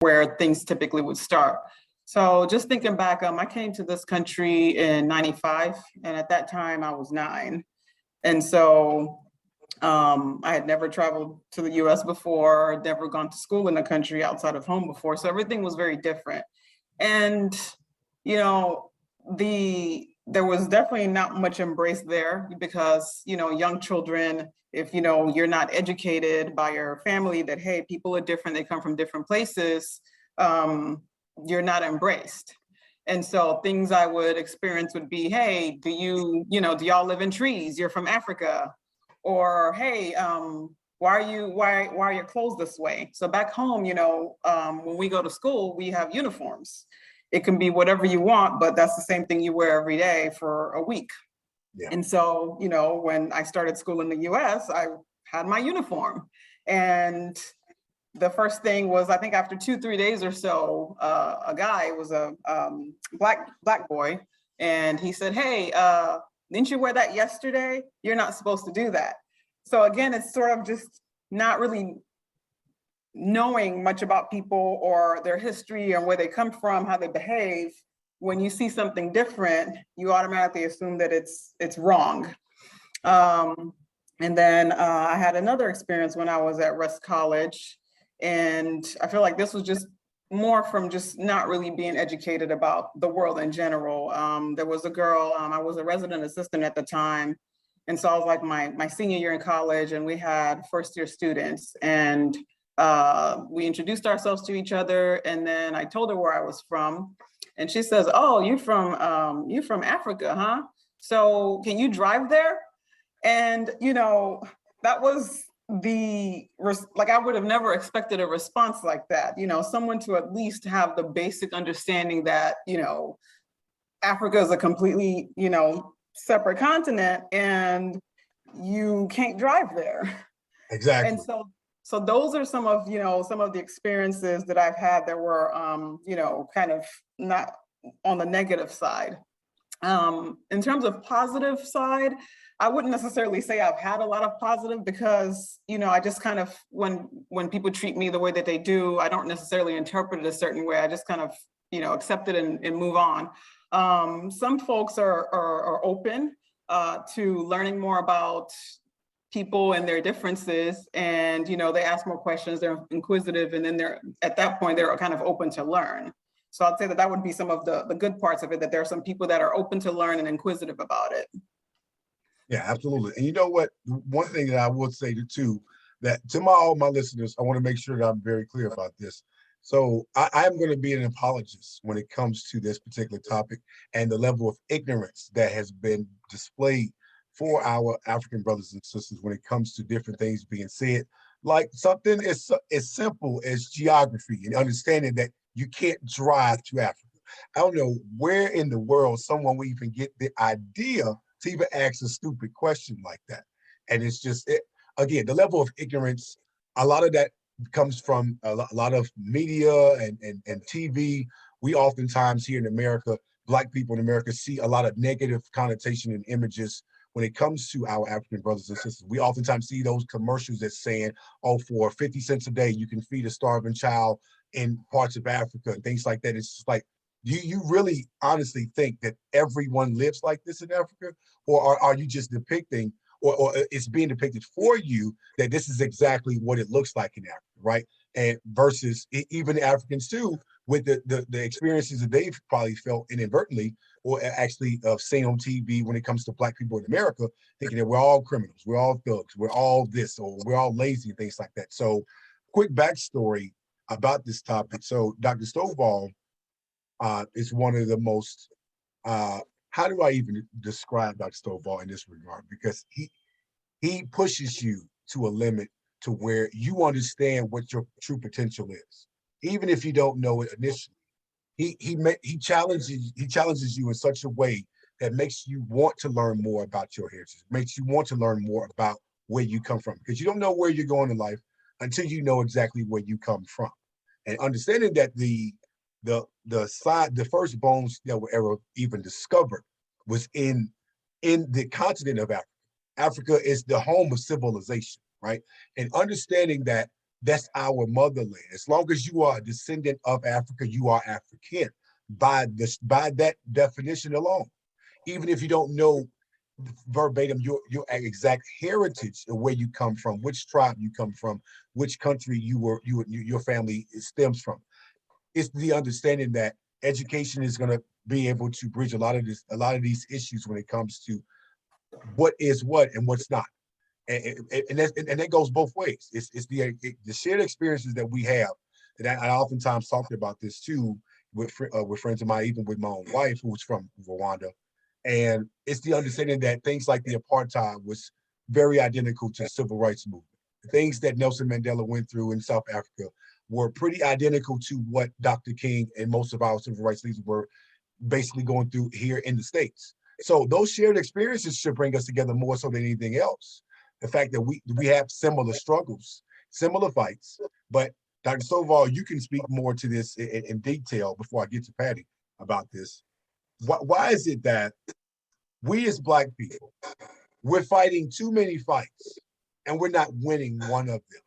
Where things typically would start. So just thinking back, I came to this country in '95, and at that time I was 9. And so I had never traveled to the US before, never gone to school in the country outside of home before. So everything was very different. And, you know, there was definitely not much embrace there because, young children, if, you're not educated by your family that, hey, people are different, they come from different places, you're not embraced. And so things I would experience would be, hey, do y'all live in trees? You're from Africa. Or, hey, why are your clothes this way? So back home, when we go to school, we have uniforms. It can be whatever you want, but that's the same thing you wear every day for a week. Yeah. And so, when I started school in the US, I had my uniform. And the first thing was, I think after 2-3 days or so, a guy was a black boy, and he said, hey, didn't you wear that yesterday? You're not supposed to do that. So again, it's sort of just not really knowing much about people or their history and where they come from, how they behave. When you see something different, you automatically assume that it's wrong. And then I had another experience when I was at Rust College. And I feel like this was just more from just not really being educated about the world in general. There was a girl, I was a resident assistant at the time. And so I was like my senior year in college, and we had first year students, and we introduced ourselves to each other. And then I told her where I was from, and she says, oh, you from Africa, huh? So can you drive there? And, that was I would have never expected a response like that, someone to at least have the basic understanding that, Africa is a completely, separate continent and you can't drive there. Exactly. And so those are some of the experiences that I've had that were, kind of not on the negative side. In terms of positive side, I wouldn't necessarily say I've had a lot of positive because, I just kind of, when people treat me the way that they do, I don't necessarily interpret it a certain way. I just kind of, accept it and move on. Some folks are open to learning more about people and their differences, and, they ask more questions, they're inquisitive, and then at that point, they're kind of open to learn. So I'd say that would be some of the good parts of it, that there are some people that are open to learn and inquisitive about it. Yeah, absolutely. And you know what? One thing that I would say too, that to all my listeners, I want to make sure that I'm very clear about this. So I'm going to be an apologist when it comes to this particular topic and the level of ignorance that has been displayed for our African brothers and sisters when it comes to different things being said, like something as simple as geography and understanding that you can't drive to Africa. I don't know where in the world someone would even get the idea to even ask a stupid question like that. And it's just, again, the level of ignorance, a lot of that comes from a lot of media and TV. We oftentimes here in America, Black people in America see a lot of negative connotation and images when it comes to our African brothers and sisters. We oftentimes see those commercials that's saying, oh, for 50 cents a day, you can feed a starving child in parts of Africa and things like that. It's just like, you really honestly think that everyone lives like this in Africa? Or are you just depicting, or it's being depicted for you that this is exactly what it looks like in Africa, right? And versus even Africans too, with the experiences that they've probably felt inadvertently or actually seen on TV when it comes to Black people in America, thinking that we're all criminals, we're all thugs, we're all this, or we're all lazy and things like that. So quick backstory about this topic. So Dr. Stovall is one of the most, how do I even describe Dr. Stovall in this regard? Because he pushes you to a limit to where you understand what your true potential is, even if you don't know it initially. He challenges you in such a way that makes you want to learn more about your heritage, makes you want to learn more about where you come from, because you don't know where you're going in life until you know exactly where you come from. And understanding that the the first bones that were ever even discovered was in the continent of Africa. Africa is the home of civilization, right? And understanding that that's our motherland. As long as you are a descendant of Africa, you are African by that definition alone. Even if you don't know verbatim your exact heritage of where you come from, which tribe you come from, which country your family stems from. It's the understanding that education is going to be able to bridge a lot of these issues when it comes to what is what and what's not. And that goes both ways. It's the shared experiences that we have. And I oftentimes talked about this too with friends of mine, even with my own wife, who's from Rwanda. And it's the understanding that things like the apartheid was very identical to the civil rights movement. The things that Nelson Mandela went through in South Africa were pretty identical to what Dr. King and most of our civil rights leaders were basically going through here in the States. So those shared experiences should bring us together more so than anything else. The fact that we have similar struggles, similar fights, but Dr. Stovall, you can speak more to this in detail before I get to Paddy about this. Why is it that we as Black people, we're fighting too many fights and we're not winning one of them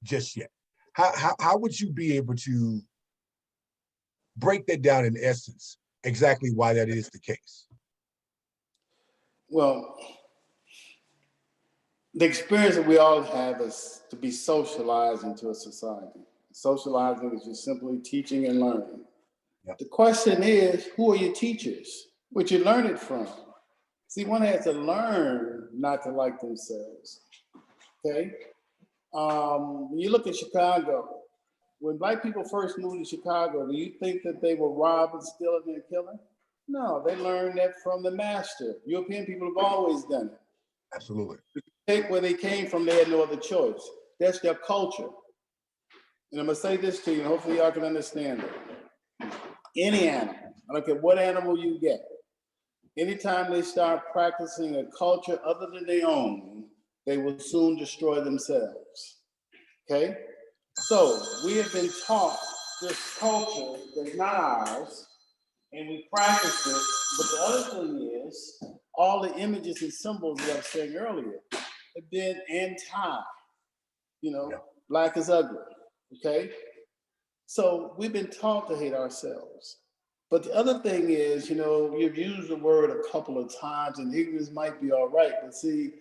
just yet? How would you be able to break that down in essence, exactly why that is the case? Well, the experience that we all have is to be socialized into a society. Socializing is just simply teaching and learning. Yeah. The question is, who are your teachers? What you learn it from? See, one has to learn not to like themselves, okay? When you look at Chicago, when Black people first moved to Chicago, do you think that they were robbing, stealing, and killing? No, they learned that from the master. European people have always done it. Absolutely. Take where they came from, they had no other choice. That's their culture. And I'm gonna say this to you, and hopefully y'all can understand it. Any animal, I don't care what animal you get, anytime they start practicing a culture other than their own, they will soon destroy themselves, okay? So we have been taught this culture that's not ours, and we practice it, but the other thing is, all the images and symbols that I was saying earlier have been anti, Black is ugly, okay? So we've been taught to hate ourselves. But the other thing is, you've used the word a couple of times, and ignorance might be all right, but see,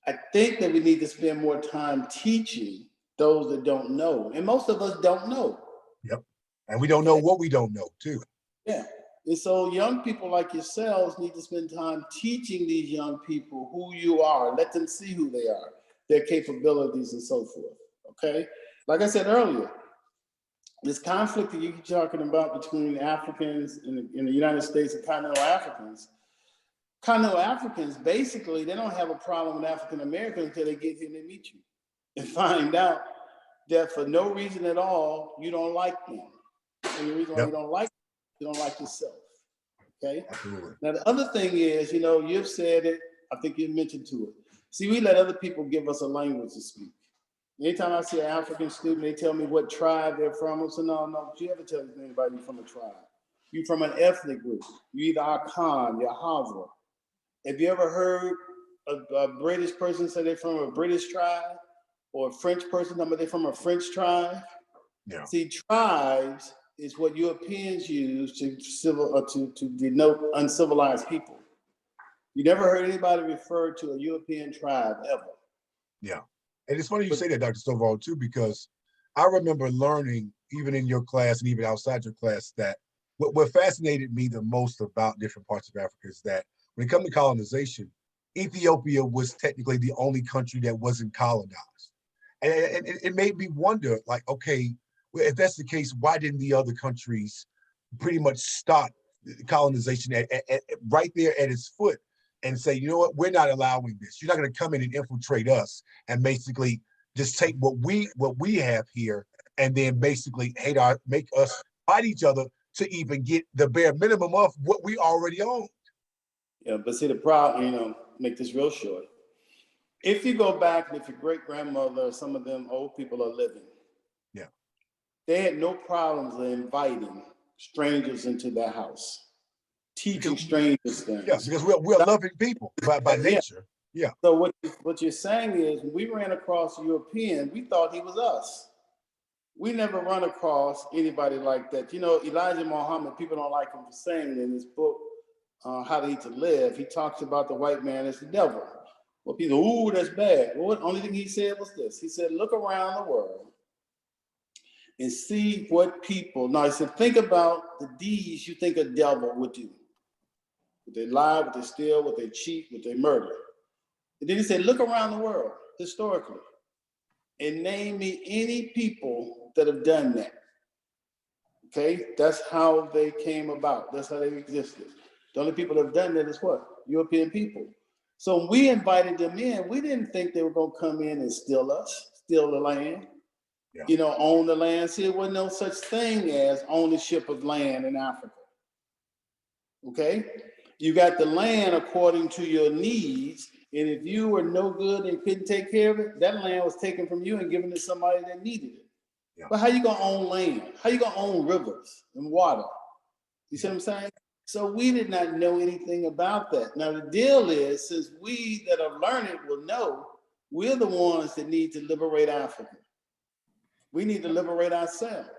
I think that we need to spend more time teaching those that don't know. And most of us don't know. Yep. And we don't know what we don't know, too. Yeah. And so young people like yourselves need to spend time teaching these young people who you are. Let them see who they are, their capabilities and so forth, okay? Like I said earlier, this conflict that you're talking about between Africans in the United States and Continental Africans, basically, they don't have a problem with African Americans until they get here and they meet you and find out that for no reason at all, you don't like them. And the reason why you don't like them, you don't like yourself, okay? Absolutely. Now, the other thing is, you've said it, I think you mentioned to it. See, we let other people give us a language to speak. Anytime I see an African student, they tell me what tribe they're from. I say, no, don't you ever tell anybody you're from a tribe. You're from an ethnic group. You're either Akan, you're Hava. Have you ever heard a British person say they're from a British tribe? Or a French person tell me they're from a French tribe? Yeah. See, tribes is what Europeans use to denote uncivilized people. You never heard anybody refer to a European tribe ever. Yeah. And it's funny you say that, Dr. Stovall, too, because I remember learning, even in your class and even outside your class, that what fascinated me the most about different parts of Africa is that when it comes to colonization, Ethiopia was technically the only country that wasn't colonized. And it made me wonder, like, okay, well, if that's the case, why didn't the other countries pretty much stop colonization right there at its foot and say, you know what, we're not allowing this. You're not going to come in and infiltrate us and basically just take what we have here and then basically make us fight each other to even get the bare minimum of what we already own. Yeah, but see the problem, make this real short. If you go back and if your great grandmother or some of them old people are living, yeah, they had no problems inviting strangers into their house, teaching strangers things. Yeah, because we're loving people by nature. Yeah. So what you're saying is, when we ran across a European, we thought he was us. We never run across anybody like that. You know, Elijah Muhammad, people don't like him for saying in his book, How to Eat to Live, he talks about the white man as the devil. Well, people, ooh, that's bad. Well, the only thing he said was this. He said, look around the world and see what people, now he said, think about the deeds you think a devil would do. Would they lie, would they steal, would they cheat, would they murder? And then he said, look around the world, historically, and name me any people that have done that. Okay, that's how they came about. That's how they existed. The only people that have done that is what? European people. So when we invited them in, we didn't think they were going to come in and steal us, steal the land, you know, own the land. See, there wasn't no such thing as ownership of land in Africa. Okay, you got the land according to your needs. And if you were no good and couldn't take care of it, that land was taken from you and given to somebody that needed it. Yeah. But how you gonna own land? How you gonna own rivers and water? You see what I'm saying? So we did not know anything about that. Now the deal is, since we that are learned will know, we're the ones that need to liberate Africa. We need to liberate ourselves.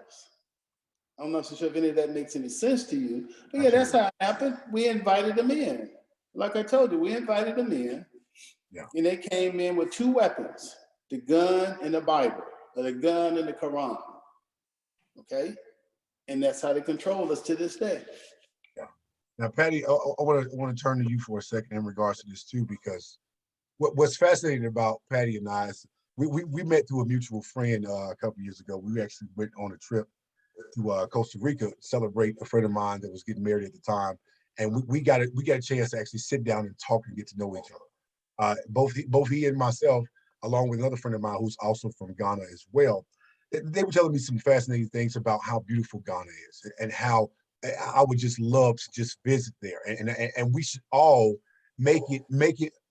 I'm not so sure if any of that makes any sense to you, but yeah, that's how it happened. We invited them in. Like I told you, we invited them in. Yeah. And they came in with two weapons, the gun and the Bible, or the gun and the Quran. Okay? And that's how they control us to this day. Yeah. Now, Paddy, I want to turn to you for a second in regards to this too, because what's fascinating about Paddy and I is we met through a mutual friend a couple of years ago. We actually went on a trip to Costa Rica to celebrate a friend of mine that was getting married at the time. And we got a chance to actually sit down and talk and get to know each other. Both he and myself, along with another friend of mine who's also from Ghana as well, they were telling me some fascinating things about how beautiful Ghana is and how I would just love to just visit there. And we should all make it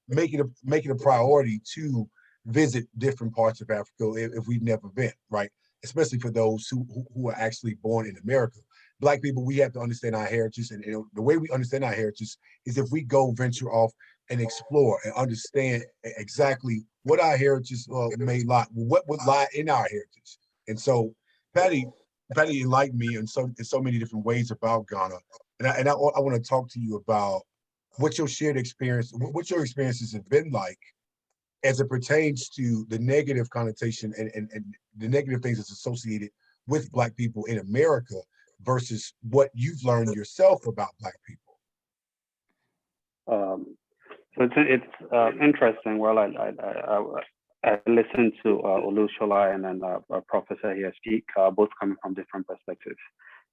a priority to visit different parts of Africa if we've never been, right? Especially for those who are actually born in America. Black people, we have to understand our heritage, and the way we understand our heritage is if we go venture off and explore and understand exactly what our heritage may lie, what would lie in our heritage. And so, Paddy enlightened me in so many different ways about Ghana, and I want to talk to you about what your shared experience, what your experiences have been like as it pertains to the negative connotation and the negative things that's associated with Black people in America versus what you've learned yourself about Black people. So it's interesting. Well, I listened to Olusola and then a professor here speak, both coming from different perspectives.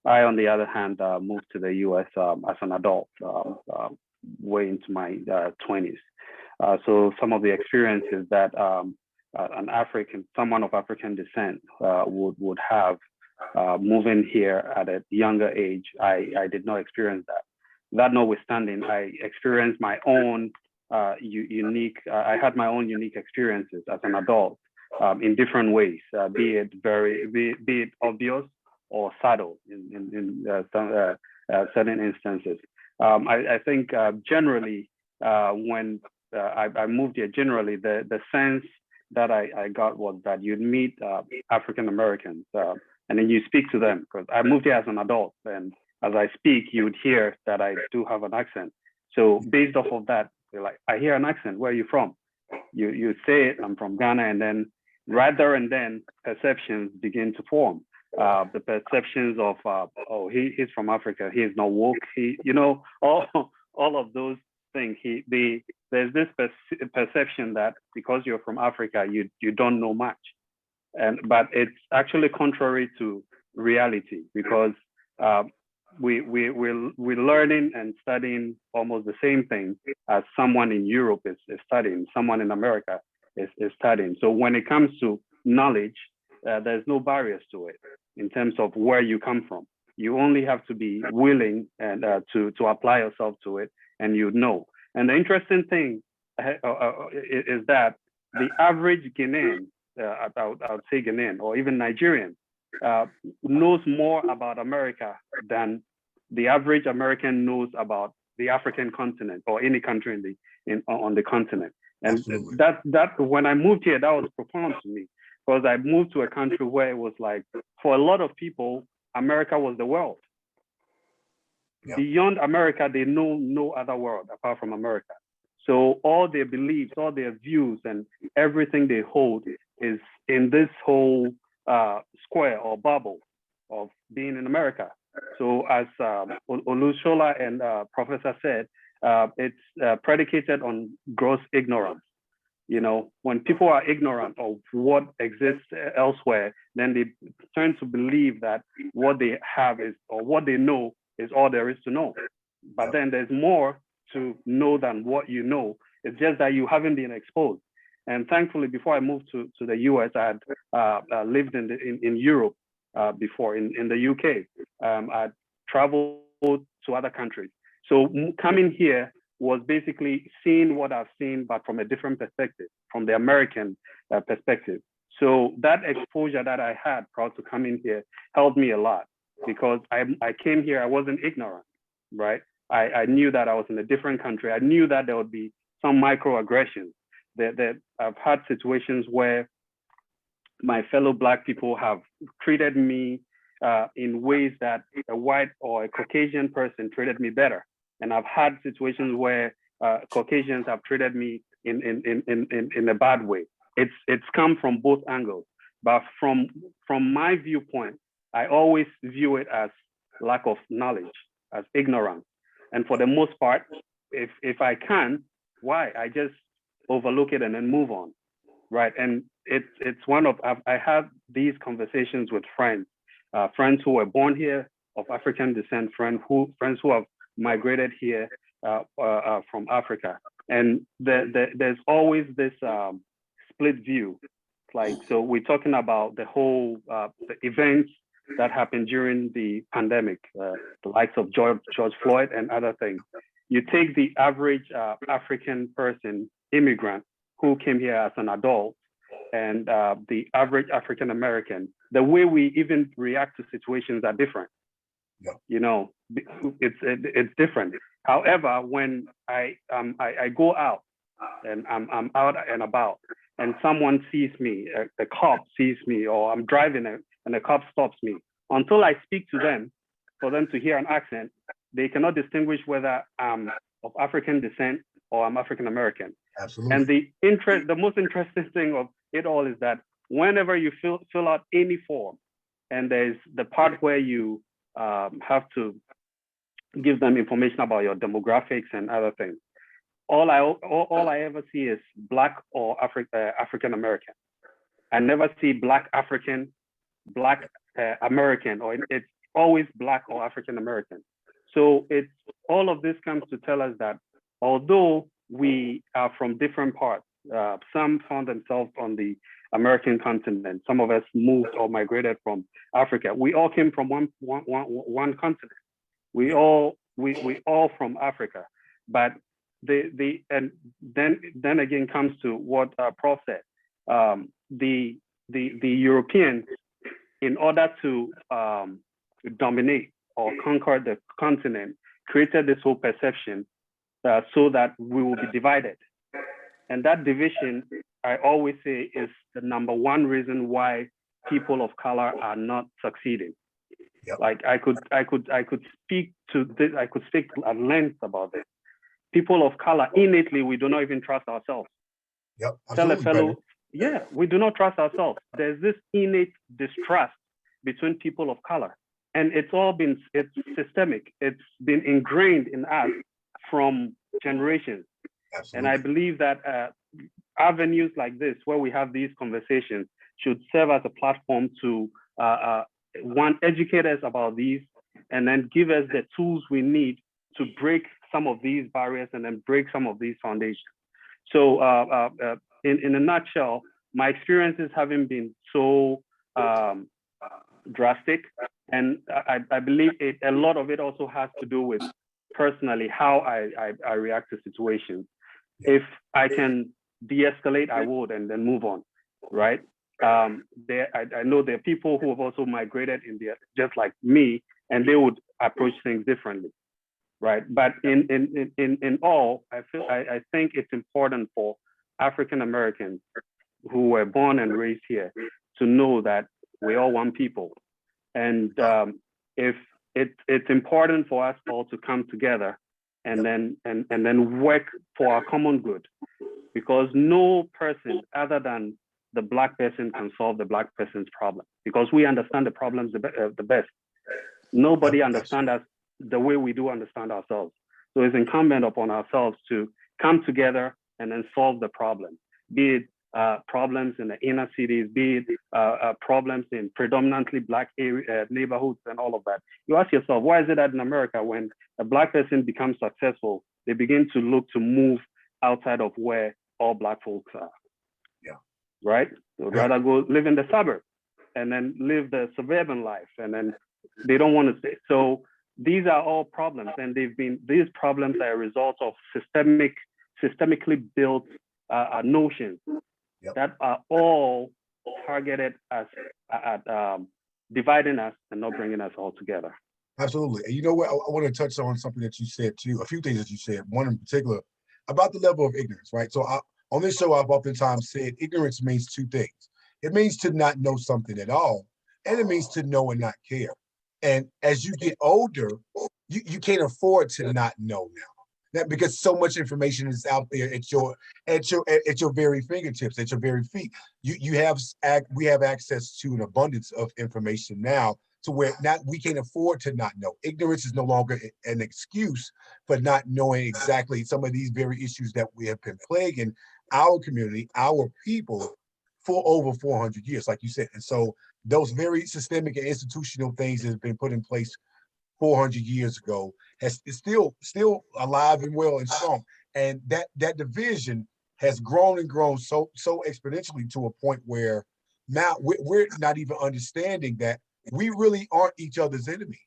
I, on the other hand, moved to the U.S. As an adult, way into my 20s. So some of the experiences that someone of African descent would have moving here at a younger age, I did not experience that. That notwithstanding, I experienced my own I had my own unique experiences as an adult in different ways, be it obvious or subtle in some certain instances. I think generally when I moved here, generally the sense that I got was that you'd meet African Americans and then you speak to them, because I moved here as an adult, and as I speak, you would hear that I do have an accent. So based off of that, you're like, I hear an accent. Where are you from? You say it, I'm from Ghana, and then right there and then perceptions begin to form. The perceptions of oh, he's from Africa, he is not woke. All of those things. There's this perception that because you're from Africa, you don't know much, but it's actually contrary to reality, because we're learning and studying almost the same thing as someone in Europe is studying, someone in America is studying. So when it comes to knowledge, there's no barriers to it in terms of where you come from. You only have to be willing and to apply yourself to it, and you know. And the interesting thing is that the average Ghanaian, I would say Ghanaian or even Nigerian, knows more about America than the average American knows about the African continent or any country on the continent. And Absolutely. that when I moved here, that was profound to me, because I moved to a country where it was like, for a lot of people, America was the world. Yeah. Beyond America, they know no other world apart from America. So all their beliefs, all their views, and everything they hold is in this whole square or bubble of being in America. So as Olusola and Professor said, it's predicated on gross ignorance. You know, when people are ignorant of what exists elsewhere, then they turn to believe that what they have is, or what they know is all there is to know. But then there's more to know than what you know. It's just that you haven't been exposed. And thankfully, before I moved to the US, I had lived in Europe before, in the UK. I traveled to other countries. So coming here was basically seeing what I've seen, but from a different perspective, from the American perspective. So that exposure that I had prior to coming here helped me a lot, because I came here, I wasn't ignorant, right? I knew that I was in a different country. I knew that there would be some microaggressions. That I've had situations where my fellow Black people have treated me in ways that a white or a Caucasian person treated me better. And I've had situations where Caucasians have treated me in a bad way. It's come from both angles. But from my viewpoint, I always view it as lack of knowledge, as ignorance. And for the most part, if I can, why? I just overlook it and then move on, right? And it's one of, I have these conversations with friends who were born here of African descent, friends who have migrated here from Africa. And there's always this split view. Like, so we're talking about the whole, the events that happened during the pandemic, the likes of George Floyd and other things. You take the average African person, immigrant, who came here as an adult, and the average African American, the way we even react to situations are different. Yeah. You know, it's different. However, when I go out and I'm out and about, and someone sees me, a cop sees me, or I'm driving and the cop stops me, until I speak to them, for them to hear an accent, they cannot distinguish whether I'm of African descent or I'm African American. Absolutely. And the most interesting thing of it all is that whenever you fill out any form, and there's the part where you have to give them information about your demographics and other things, all I ever see is Black or African American. I never see Black African, Black American, or it's always Black or African American. So it's all of this comes to tell us that although we are from different parts, some found themselves on the American continent, some of us moved or migrated from Africa. We all came from one continent. We all from Africa. But and then again comes to what Prof said. The Europeans, in order to dominate or conquer the continent, created this whole perception so that we will be divided. And that division, I always say, is the number one reason why people of color are not succeeding. Yep. Like I could speak to this, I could speak at length about this. People of color, innately, we do not even trust ourselves. Yep. Tell a fellow, Buddy. yeah, we do not trust ourselves. There's this innate distrust between people of color. And it's systemic. It's been ingrained in us from generations. Absolutely. And I believe that avenues like this, where we have these conversations, should serve as a platform to educate us about these, and then give us the tools we need to break some of these barriers and then break some of these foundations. So in a nutshell, my experiences haven't been so drastic. And I believe a lot of it also has to do with personally how I react to situations. If I can de-escalate, I would, and then move on, right? I know there are people who have also migrated in there, just like me, and they would approach things differently, right? But in all, I think it's important for African Americans who were born and raised here to know that we're all one people, and if it's important for us all to come together and then work for our common good, because no person other than the Black person can solve the Black person's problem, because we understand the problems the best. Nobody understands us the way we do understand ourselves. So it's incumbent upon ourselves to come together and then solve the problem, be it problems in the inner cities, be it problems in predominantly Black neighborhoods and all of that. You ask yourself, why is it that in America, when a Black person becomes successful, they begin to look to move outside of where all Black folks are? Yeah. Right? They'd rather go live in the suburbs and then live the suburban life, and then they don't want to stay. So these are all problems, and these problems are a result of systemically built notions that are all targeted at dividing us and not bringing us all together. Absolutely. And you know what? I want to touch on something that you said too, a few things that you said, one in particular about the level of ignorance, right? So on this show, I've oftentimes said ignorance means two things. It means to not know something at all, and it means to know and not care. And as you get older, you can't afford to not know now. That because so much information is out there at your very fingertips, at your very feet. We have access to an abundance of information now, to where we can't afford to not know. Ignorance is no longer an excuse for not knowing exactly some of these very issues that we have been plaguing our community, our people, for over 400 years, like you said. And so those very systemic and institutional things that have been put in place 400 years ago is still alive and well and strong. And that division has grown and grown so exponentially to a point where now we're not even understanding that we really aren't each other's enemy.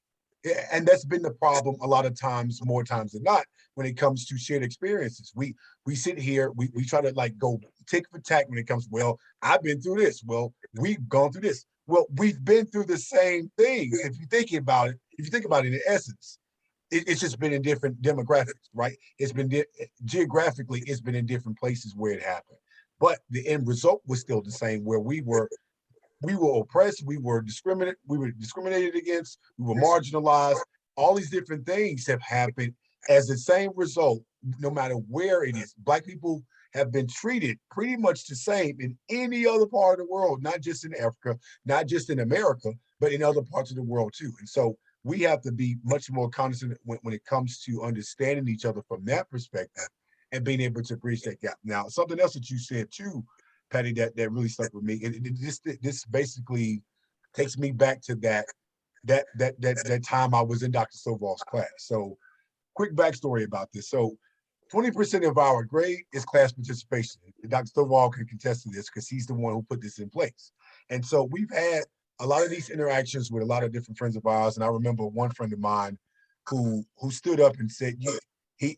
And that's been the problem a lot of times, more times than not, when it comes to shared experiences. We sit here, we try to like go tick for tack when it comes, well, I've been through this. Well, we've gone through this. Well, we've been through the same things. If you think about it in essence, it's just been in different demographics, right? It's been geographically, it's been in different places where it happened. But the end result was still the same, where we were oppressed, we were discriminated against, we were marginalized. All these different things have happened as the same result, no matter where it is. Black people have been treated pretty much the same in any other part of the world, not just in Africa, not just in America, but in other parts of the world too. And so we have to be much more cognizant when it comes to understanding each other from that perspective and being able to bridge that gap. Now, something else that you said too, Paddy, that really stuck with me. This basically takes me back to that time I was in Dr. Stovall's class. So quick backstory about this. So 20% of our grade is class participation. Dr. Stovall can contest to this because he's the one who put this in place. And so we've had a lot of these interactions with a lot of different friends of ours. And I remember one friend of mine who stood up and said, he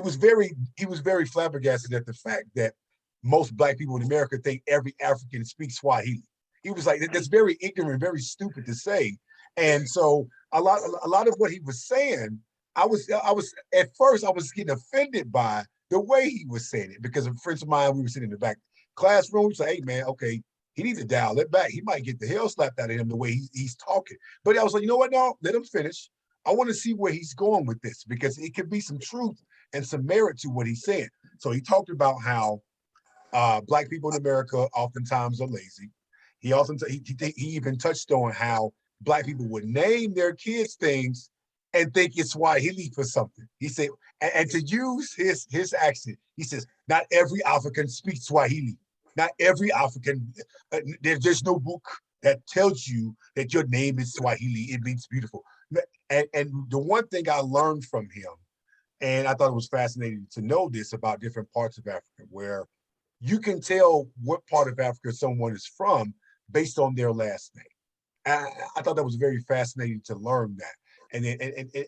was very flabbergasted at the fact that most Black people in America think every African speaks Swahili. He was like, that's very ignorant, very stupid to say. And so a lot of what he was saying, I was at first I was getting offended by the way he was saying it, because of friends of mine, we were sitting in the back classroom, say, hey man, okay, he needs to dial it back. He might get the hell slapped out of him the way he's talking. But I was like, you know what? No, let him finish. I want to see where he's going with this, because it could be some truth and some merit to what he's saying. So he talked about how Black people in America oftentimes are lazy. He even touched on how Black people would name their kids things and think it's Swahili for something. He said, and to use his accent, he says, not every African speaks Swahili. Not every African, there's no book that tells you that your name is Swahili. It means beautiful. And the one thing I learned from him, and I thought it was fascinating to know this about different parts of Africa, where you can tell what part of Africa someone is from based on their last name. I thought that was very fascinating to learn that. And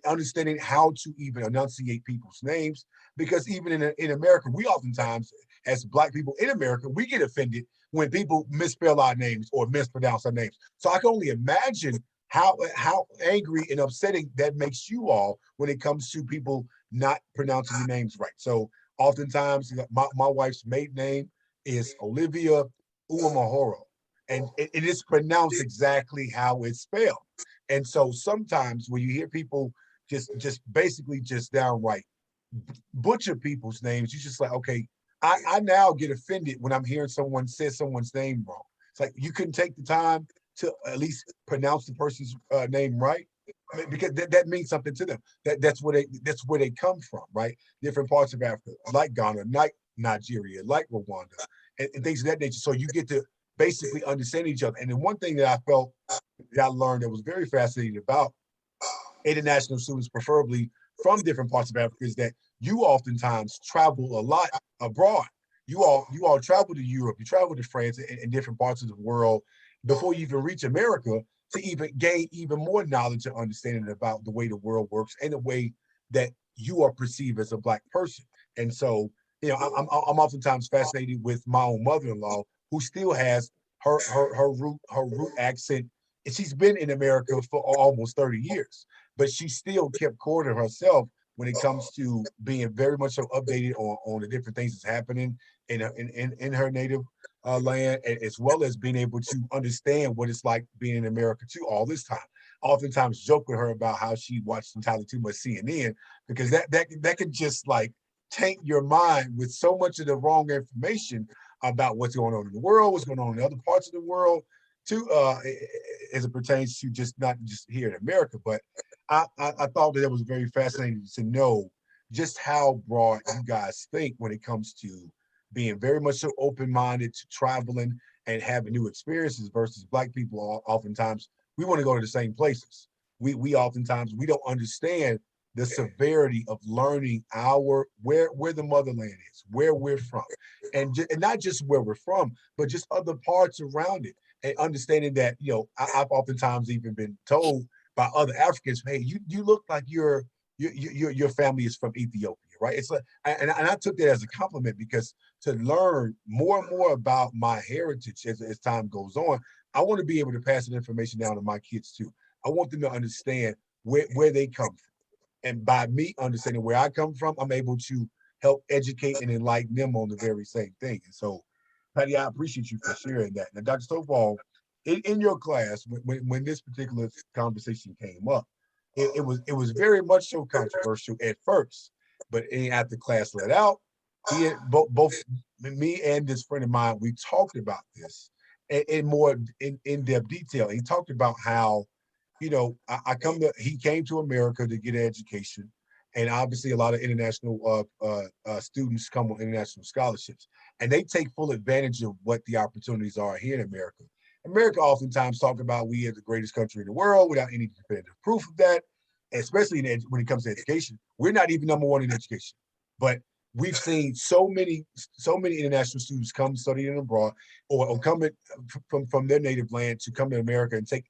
understanding how to even enunciate people's names, because even in America, we oftentimes, as Black people in America, we get offended when people misspell our names or mispronounce our names. So I can only imagine how angry and upsetting that makes you all when it comes to people not pronouncing your names right. So oftentimes, my wife's maiden name is Olivia Uwamahoro, and it is pronounced exactly how it's spelled. And so sometimes when you hear people just basically just downright butcher people's names, you just like, okay, I now get offended when I'm hearing someone say someone's name wrong. It's like, you couldn't take the time to at least pronounce the person's name right, because that means something to them. That's where they come from, right? Different parts of Africa, like Ghana, like Nigeria, like Rwanda, and things of that nature. So you get to basically understand each other. And then one thing that I felt that I learned that was very fascinating about international students, preferably from different parts of Africa, is that you oftentimes travel a lot abroad. You all travel to Europe, you travel to France and different parts of the world before you even reach America, to even gain even more knowledge and understanding about the way the world works and the way that you are perceived as a Black person. And so, you know, I'm oftentimes fascinated with my own mother-in-law, who still has her root accent. And she's been in America for almost 30 years, but she still kept core to herself when it comes to being very much so updated on the different things that's happening in her native land, as well as being able to understand what it's like being in America too all this time. Oftentimes joke with her about how she watched entirely too much CNN, because that could just like taint your mind with so much of the wrong information about what's going on in the world, what's going on in other parts of the world too, as it pertains to just not just here in America. But I thought that it was very fascinating to know just how broad you guys think when it comes to being very much so open-minded to traveling and having new experiences, versus Black people. Oftentimes we want to go to the same places. We oftentimes we don't understand the severity of learning where the motherland is, where we're from, and not just where we're from, but just other parts around it, and understanding that, you know, I've oftentimes even been told by other Africans, hey, you look like your family is from Ethiopia, right? It's like, and I took that as a compliment, because to learn more and more about my heritage as time goes on, I want to be able to pass that information down to my kids too. I want them to understand where they come from. And by me understanding where I come from, I'm able to help educate and enlighten them on the very same thing. And so, Paddy, I appreciate you for sharing that. Now, Dr. Stovall, in your class, when this particular conversation came up, it was very much so controversial at first, but after class let out, both me and this friend of mine, we talked about this in more in-depth detail. He talked about how, you know, he came to America to get an education, and obviously a lot of international students come on international scholarships, and they take full advantage of what the opportunities are here in America. America oftentimes talk about we are the greatest country in the world without any definitive proof of that, especially when it comes to education. We're not even #1 in education, but we've seen so many international students come studying abroad, or come from their native land to come to America and take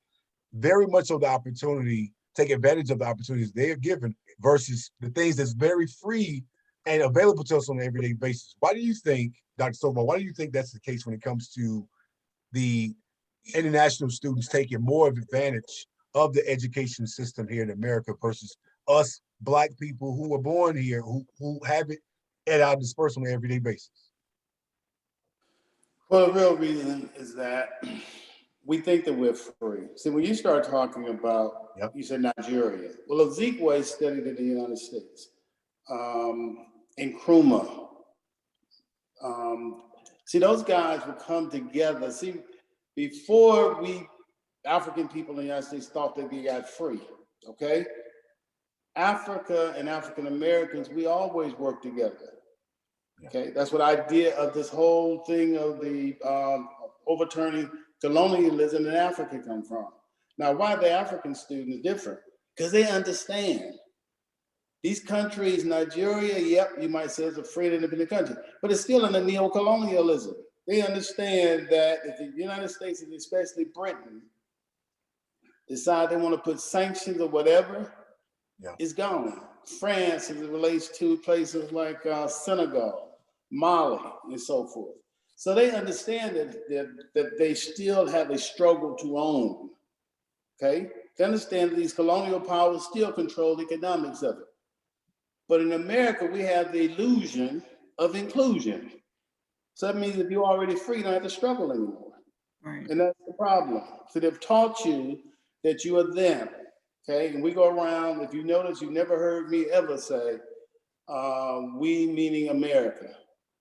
very much of the opportunity, take advantage of the opportunities they are given, versus the things that's very free and available to us on an everyday basis. Why do you think, Dr. Stovall, why do you think that's the case when it comes to the international students taking more of advantage of the education system here in America versus us Black people who were born here, who have it at our dispersal on an everyday basis? Well, the real reason is that we think that we're free. See, when you start talking about, Yep. You said Nigeria. Well, Ezekwe studied in the United States, in Nkrumah. See, those guys would come together. See, before African people in the United States thought that we got free, okay? Africa and African Americans, we always work together. Okay, that's what idea of this whole thing of the overturning colonialism in Africa come from. Now, why the African student is different? Because they understand these countries, Nigeria, yep, you might say it's a free and independent country, but it's still in the neo-colonialism. They understand that if the United States, and especially Britain, decide they want to put sanctions or whatever, it's gone. France, as it relates to places like Senegal, Mali, and so forth. So they understand that they still have a struggle to own, okay? They understand that these colonial powers still control the economics of it. But in America, we have the illusion of inclusion. So that means if you're already free, you don't have to struggle anymore. Right. And that's the problem. So they've taught you that you are them, okay? And we go around, if you notice, you've never heard me ever say, we meaning America.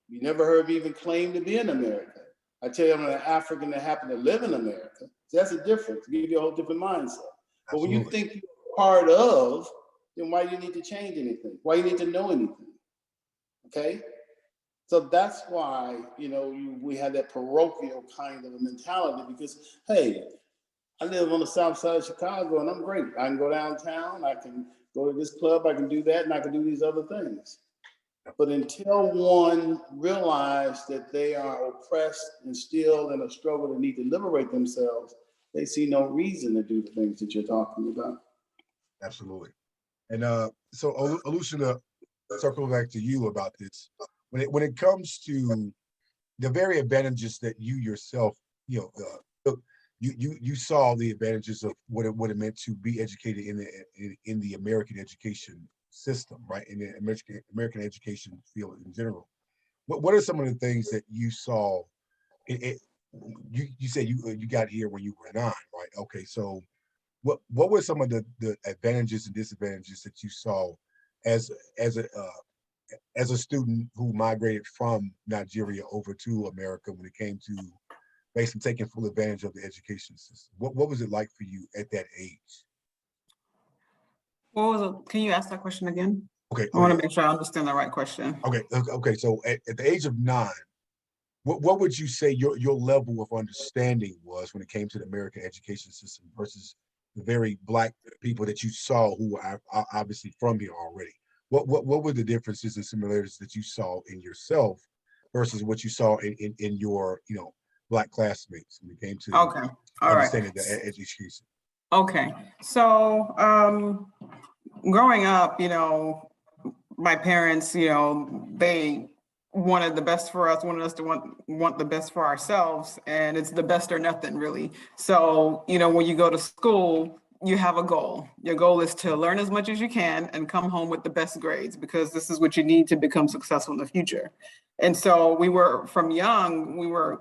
You never heard me even claim to be in America. I tell you, I'm an African that happened to live in America. So that's a difference, give you a whole different mindset. But when you think you're part of, then why do you need to change anything? Why you need to know anything, okay? So that's why, you know, we have that parochial kind of a mentality because, hey, I live on the south side of Chicago and I'm great. I can go downtown, I can go to this club, I can do that, and I can do these other things. But until one realizes that they are oppressed and still in a struggle to need to liberate themselves, they see no reason to do the things that you're talking about. Absolutely. And so Olusola, circle back to you about this. When it comes to the very advantages that you yourself, you know, you saw the advantages of what it meant to be educated in the American education system, right? In the American education field in general. What are some of the things that you saw? You said you got here when you were 9, right? Okay, so what were some of the advantages and disadvantages that you saw as a student who migrated from Nigeria over to America when it came to basically taking full advantage of the education system? What was it like for you at that age? What was it? Can you ask that question again? Okay. I want to make sure I understand the right question. Okay. So at the age of 9, what would you say your level of understanding was when it came to the American education system versus the very Black people that you saw who were obviously from here already? What were the differences and similarities that you saw in yourself versus what you saw in your, you know, Black classmates when it came to understanding the education? Okay, so growing up, you know, my parents, you know, they wanted the best for us, wanted us to want the best for ourselves, and it's the best or nothing, really. So, you know, when you go to school, you have a goal. Your goal is to learn as much as you can and come home with the best grades because this is what you need to become successful in the future. And so we were, from young, we were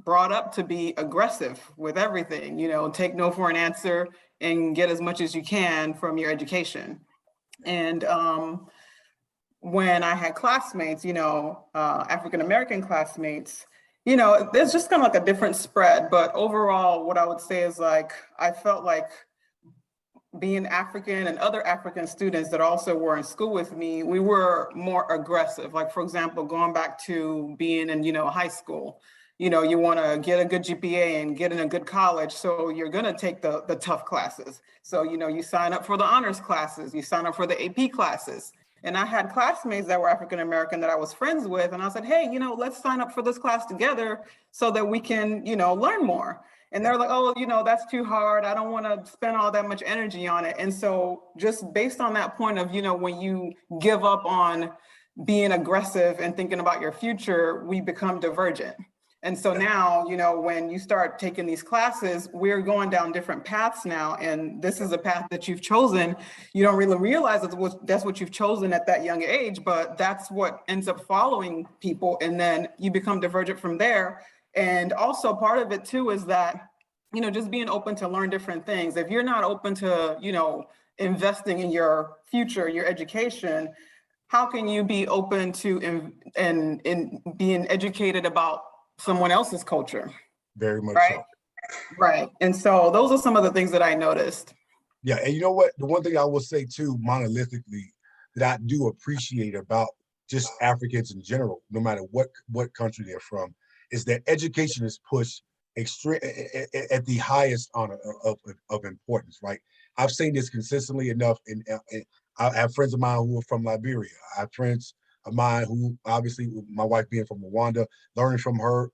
brought up to be aggressive with everything, you know, take no for an answer and get as much as you can from your education. And when I had classmates, you know, African-American classmates, you know, there's just kind of like a different spread. But overall, what I would say is like, I felt like being African and other African students that also were in school with me, we were more aggressive. Like, for example, going back to being in, you know, high school, you know, you want to get a good GPA and get in a good college. So you're going to take the tough classes. So, you know, you sign up for the honors classes, you sign up for the AP classes. And I had classmates that were African-American that I was friends with. And I said, hey, you know, let's sign up for this class together so that we can, you know, learn more. And they're like, oh, you know, that's too hard. I don't want to spend all that much energy on it. And so just based on that point of, you know, when you give up on being aggressive and thinking about your future, we become divergent. And so now, you know, when you start taking these classes, we're going down different paths now. And this is a path that you've chosen. You don't really realize that's what you've chosen at that young age, but that's what ends up following people. And then you become divergent from there. And also part of it too is that, you know, just being open to learn different things. If you're not open to, you know, investing in your future, your education, how can you be open to in being educated about someone else's culture? Very much right? so. Right. And so those are some of the things that I noticed. Yeah, and you know what? The one thing I will say too, monolithically, that I do appreciate about just Africans in general, no matter what country they're from, is that education is pushed extreme at the highest honor of importance, right? I've seen this consistently enough, and I have friends of mine who are from Liberia. I have friends of mine who, obviously, my wife being from Rwanda, learning from her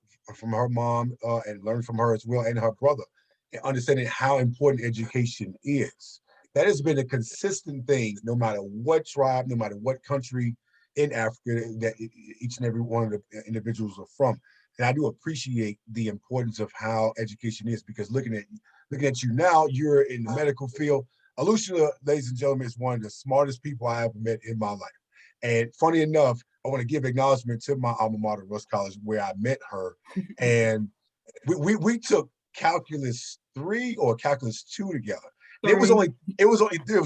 mom and learning from her as well, and her brother, and understanding how important education is. That has been a consistent thing, no matter what tribe, no matter what country, in Africa that each and every one of the individuals are from. And I do appreciate the importance of how education is, because looking at you now, you're in the medical field. Olusola, ladies and gentlemen, is one of the smartest people I ever met in my life. And funny enough, I want to give acknowledgement to my alma mater, Rust College, where I met her. And we took calculus 3 or calculus 2 together. And it was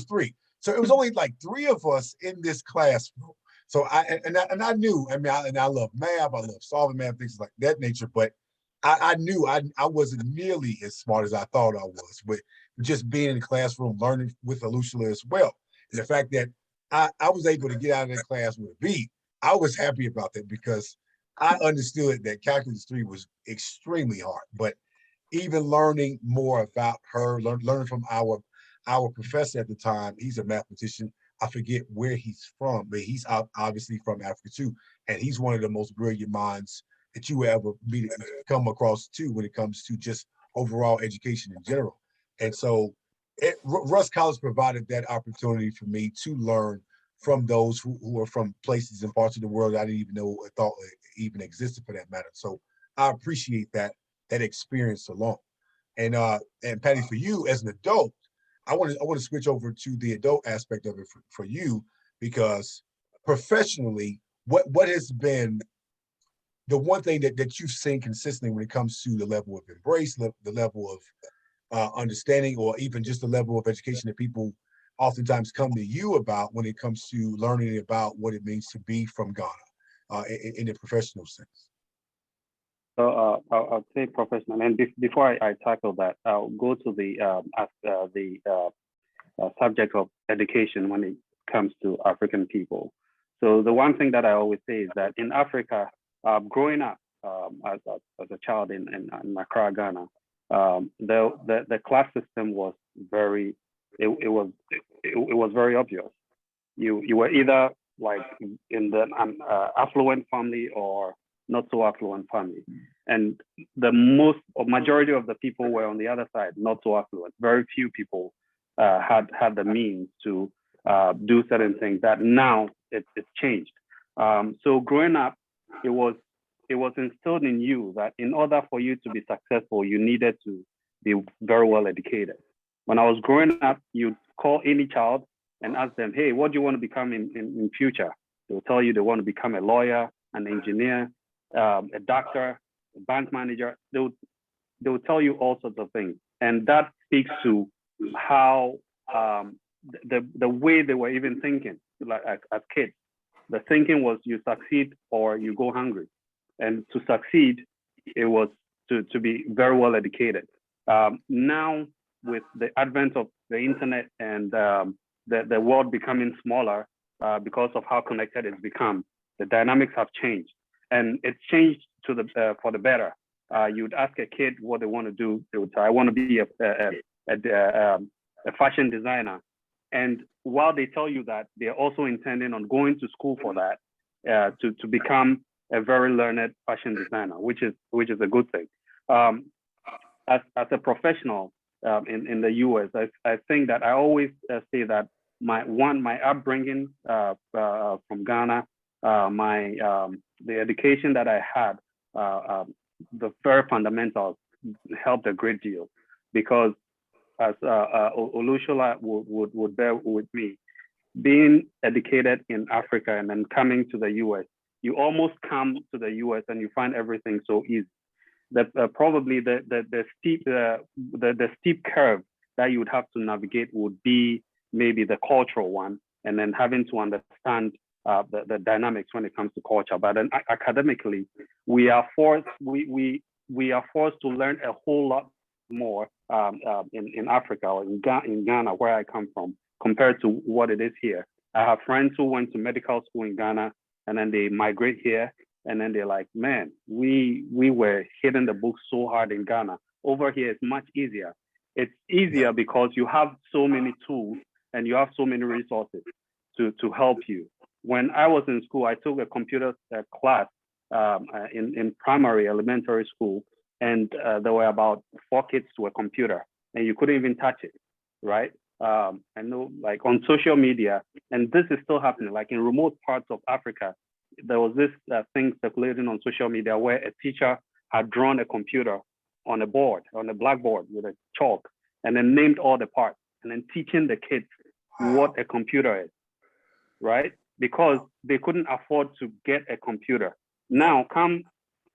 3. So it was only like 3 of us in this classroom. So I knew, I love math, I love solving math, things like that nature, but I knew I wasn't nearly as smart as I thought I was, but just being in the classroom, learning with Olusola as well. And the fact that I was able to get out of that class with a B, I was happy about that, because I understood that calculus 3 was extremely hard. But even learning more about her, learning from our professor at the time, he's a mathematician. I forget where he's from, but he's obviously from Africa too. And he's one of the most brilliant minds that you will ever come across too, when it comes to just overall education in general. And so Rust College provided that opportunity for me to learn from those who are from places and parts of the world I didn't even know or thought even existed, for that matter. So I appreciate that experience alone. And Paddy, for you as an adult, I want to switch over to the adult aspect of it for you, because professionally, what has been the one thing that you've seen consistently when it comes to the level of embrace, the level of understanding, or even just the level of education that people oftentimes come to you about when it comes to learning about what it means to be from Ghana in a professional sense? So I'll say professional, and before I tackle that, I'll go to the subject of education when it comes to African people. So the one thing that I always say is that in Africa, growing up as a child in Accra, Ghana, the class system was very very obvious. You were either like in the affluent family or not so affluent family, and the majority of the people were on the other side, not so affluent. Very few people had the means to do certain things. That now it's changed. So growing up, it was instilled in you that in order for you to be successful, you needed to be very well educated. When I was growing up, you'd call any child and ask them, hey, what do you want to become in future? They'll tell you they want to become a lawyer, an engineer, a doctor, a bank manager. They'll tell you all sorts of things. And that speaks to how the way they were even thinking, like as kids. The thinking was you succeed or you go hungry. And to succeed, it was to be very well educated. Now, with the advent of the internet and the world becoming smaller because of how connected it's become, the dynamics have changed. And it's changed for the better. You'd ask a kid what they want to do. They would say, I want to be a fashion designer. And while they tell you that, they're also intending on going to school for that to become a very learned fashion designer, which is a good thing. As a professional in the US, I think that I always say that my upbringing from Ghana, the education that I had, the very fundamentals helped a great deal, because as Olusola would bear with me, being educated in Africa and then coming to the US, you almost come to the US and you find everything so easy. Probably the steep curve that you would have to navigate would be maybe the cultural one, and then having to understand the dynamics when it comes to culture. But then academically, we are forced to learn a whole lot more in Africa or in Ghana, where I come from, compared to what it is here. I have friends who went to medical school in Ghana, and then they migrate here, and then they're like, man, we were hitting the books so hard in Ghana. Over here, it's much easier. It's easier because you have so many tools and you have so many resources to help you. When I was in school, I took a computer class in primary elementary school, and there were about 4 kids to a computer, and you couldn't even touch it, right? I know like on social media, and this is still happening, like in remote parts of Africa, there was this thing circulating on social media where a teacher had drawn a computer on a board, on a blackboard with a chalk, and then named all the parts, and then teaching the kids what a computer is, right? Because they couldn't afford to get a computer. Now, come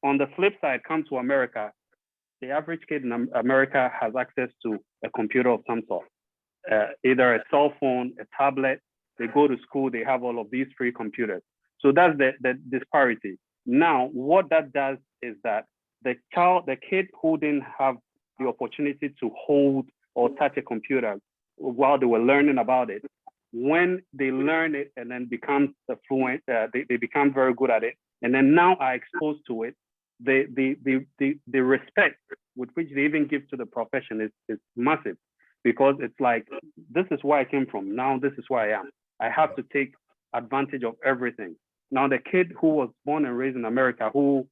on the flip side, come to America, the average kid in America has access to a computer of some sort, either a cell phone, a tablet. They go to school, they have all of these free computers. So that's the disparity. Now, what that does is that the kid who didn't have the opportunity to hold or touch a computer while they were learning about it, when they learn it and then become fluent, they become very good at it, and then now are exposed to it, the respect with which they even give to the profession is massive, because it's like, this is where I came from, now this is where I am. I have to take advantage of everything. Now the kid who was born and raised in America, who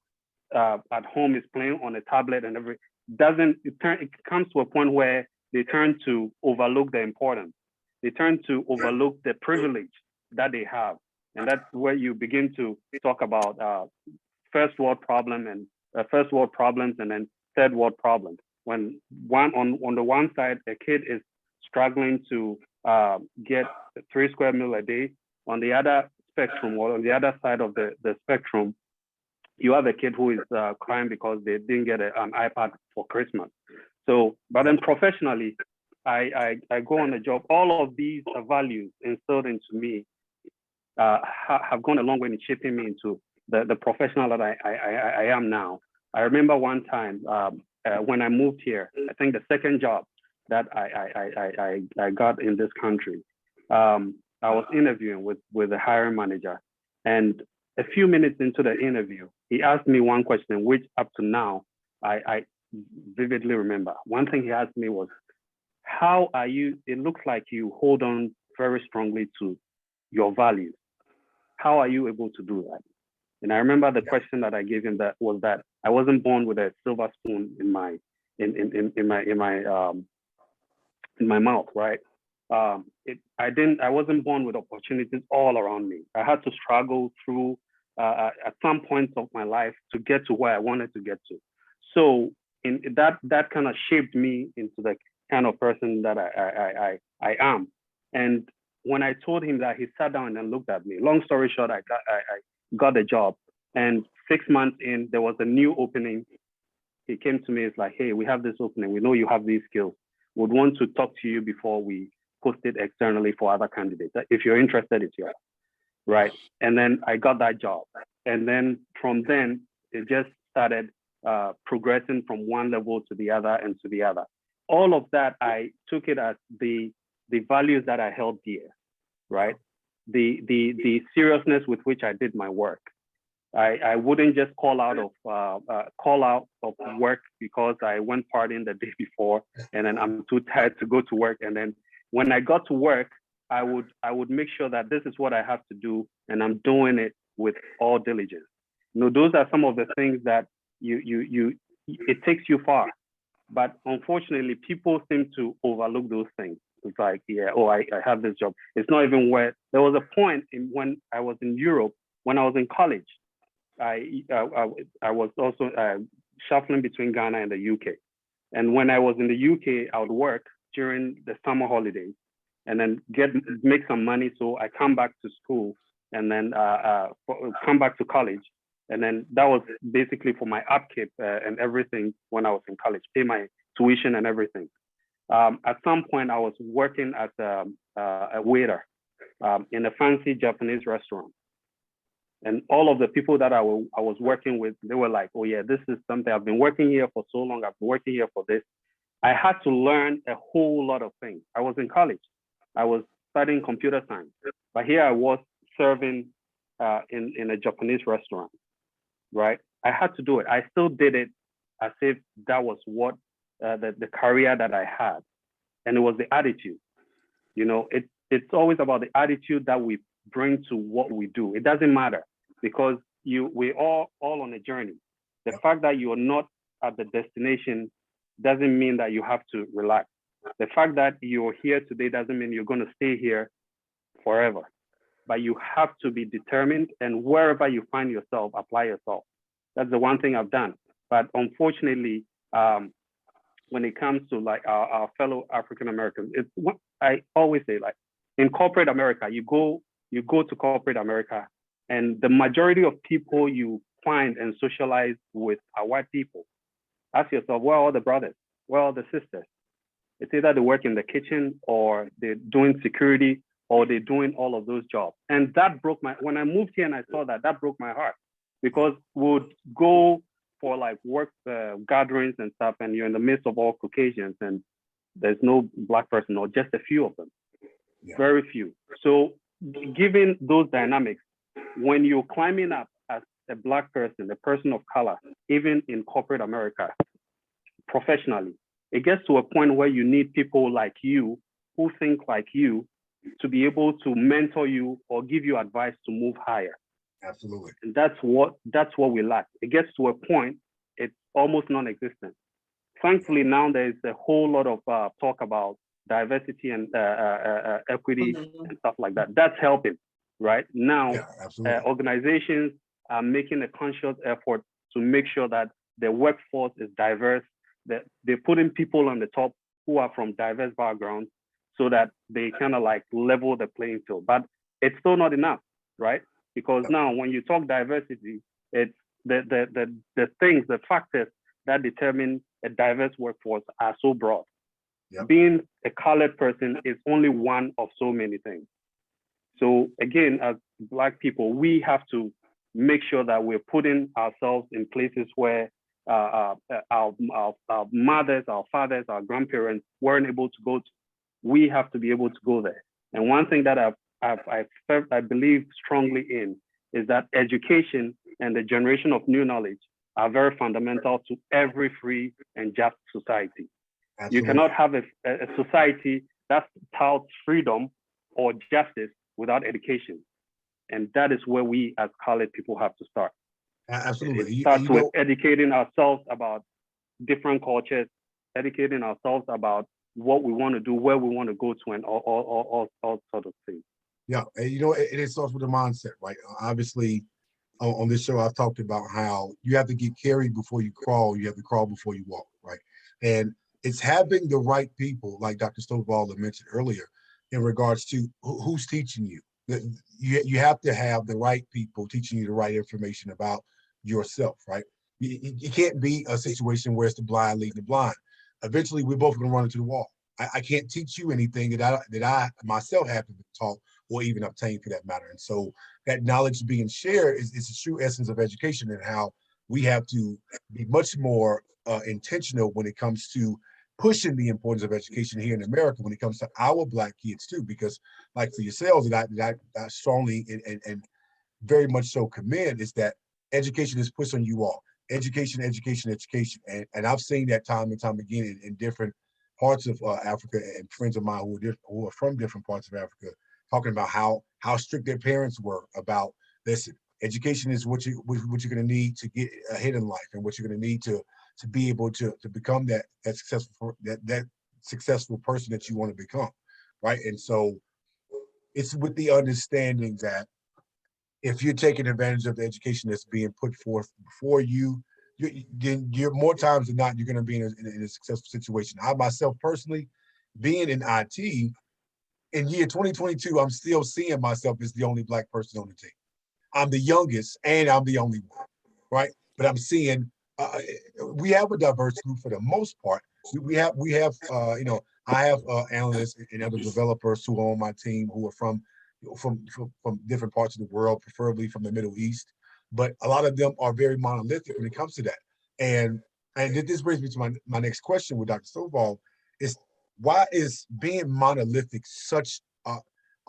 at home is playing on a tablet and it comes to a point where they turn to overlook the importance. They turn to overlook the privilege that they have. And that's where you begin to talk about first world problems and then third world problems. When on the one side, a kid is struggling to get 3 square meals a day, on the other spectrum, or on the other side of the spectrum, you have a kid who is crying because they didn't get an iPad for Christmas. So, but then professionally, I go on a job. All of these values instilled into me have gone a long way in shaping me into the professional that I am now. I remember one time when I moved here, I think the second job that I got in this country, I was interviewing with the hiring manager, and a few minutes into the interview, he asked me one question, which up to now, I vividly remember. One thing he asked me was, how are you, it looks like you hold on very strongly to your values. How are you able to do that? And I remember the question that I gave him that was that I wasn't born with a silver spoon in my mouth, right? I wasn't born with opportunities all around me. I had to struggle through at some points of my life to get to where I wanted to get to. So that kind of shaped me into the kind of person that I am. And when I told him that, he sat down and looked at me. Long story short, I got the job, and 6 months in, there was a new opening. He came to me, it's like, hey, we have this opening. We know you have these skills. Would want to talk to you before we post it externally for other candidates. If you're interested, it's yours, right? And then I got that job. And then from then, it just started progressing from one level to the other and to the other. All of that, I took it as the values that I held dear, right? The seriousness with which I did my work. I wouldn't just call out of work because I went partying the day before and then I'm too tired to go to work. And then when I got to work, I would make sure that this is what I have to do and I'm doing it with all diligence. You know, those are some of the things that it takes you far. But unfortunately, people seem to overlook those things. It's like, yeah, oh, I have this job. It's not even where, there was a point when I was in Europe, when I was in college, I was also shuffling between Ghana and the UK. And when I was in the UK, I would work during the summer holidays and then make some money. So I come back to school and then come back to college. And then that was basically for my upkeep and everything when I was in college, pay my tuition and everything. At some point, I was working as a waiter in a fancy Japanese restaurant. And all of the people that I was working with, they were like, oh yeah, this is something, I've been working here for so long, I've been working here for this. I had to learn a whole lot of things. I was in college. I was studying computer science, but here I was serving in a Japanese restaurant, right? I had to do it. I still did it as if that was what the career that I had. And it was the attitude. You know, it's always about the attitude that we bring to what we do. It doesn't matter because we're all on a journey. The fact that you are not at the destination doesn't mean that you have to relax the fact that you're here today doesn't mean you're going to stay here forever, but you have to be determined, and wherever you find yourself, apply yourself. That's the one thing I've done. But unfortunately, when it comes to like our fellow African Americans, it's what I always say, like in corporate America, you go to corporate America, and the majority of people you find and socialize with are white people. Ask yourself, where are all the brothers? Where are the sisters? It's either they work in the kitchen, or they're doing security, or they're doing all of those jobs. And that broke when I moved here and I saw that broke my heart, because we would go for like work gatherings and stuff, and you're in the midst of all Caucasians, and there's no black person, or just a few of them, very few. So given those dynamics, when you're climbing up as a black person, a person of color, even in corporate America, professionally, it gets to a point where you need people like you who think like you to be able to mentor you or give you advice to move higher. Absolutely. And that's what we lack. It gets to a point, it's almost non-existent. Thankfully, now there's a whole lot of talk about diversity and equity and stuff like that. That's helping, right? Now, organizations are making a conscious effort to make sure that the workforce is diverse, that they're putting people on the top who are from diverse backgrounds, so that they kind of like level the playing field. But it's still not enough, right? Because now when you talk diversity, it's the things, the factors that determine a diverse workforce are so broad. Being a colored person is only one of so many things. So again, as Black people, we have to make sure that we're putting ourselves in places where our mothers, our fathers, our grandparents weren't able to go to. We have to be able to go there. And one thing that I believe strongly in is that education and the generation of new knowledge are very fundamental to every free and just society. Absolutely. You cannot have a society that touts freedom or justice without education. And that is where we as colored people have to start. Absolutely. It starts with educating ourselves about different cultures, educating ourselves about what we want to do, where we want to go to, and all sort of things. Yeah, and it starts with the mindset, right? Obviously, on this show, I've talked about how you have to get carried before you crawl. You have to crawl before you walk, right? And it's having the right people, like Dr. Stovall mentioned earlier, in regards to who's teaching you. You have to have the right people teaching you the right information about yourself, right? You can't be a situation where it's the blind leading the blind. Eventually, we're both going to run into the wall. I can't teach you anything that I myself haven't been taught or even obtained for that matter. And so that knowledge being shared is the true essence of education, and how we have to be much more intentional when it comes to pushing the importance of education here in America when it comes to our Black kids too, because like for yourselves, that I strongly and very much so commend is that education is pushed on you all. Education, education, education. And I've seen that time and time again in different parts of Africa, and friends of mine who are from different parts of Africa, talking about how strict their parents were about, listen, education is what you're going to need to get ahead in life, and what you're going to need to be able to become that successful person that you want to become, right? And so it's with the understanding that if you're taking advantage of the education that's being put forth before you, you're more times than not, you're going to be in a successful situation. I myself personally, being in IT, in year 2022, I'm still seeing myself as the only Black person on the team. I'm the youngest and I'm the only one, right? But I'm seeing we have a diverse group for the most part. We have I have analysts and other developers who are on my team who are from different parts of the world, preferably from the Middle East. But a lot of them are very monolithic when it comes to that. And this brings me to my next question with Dr. Stovall, is why is being monolithic such a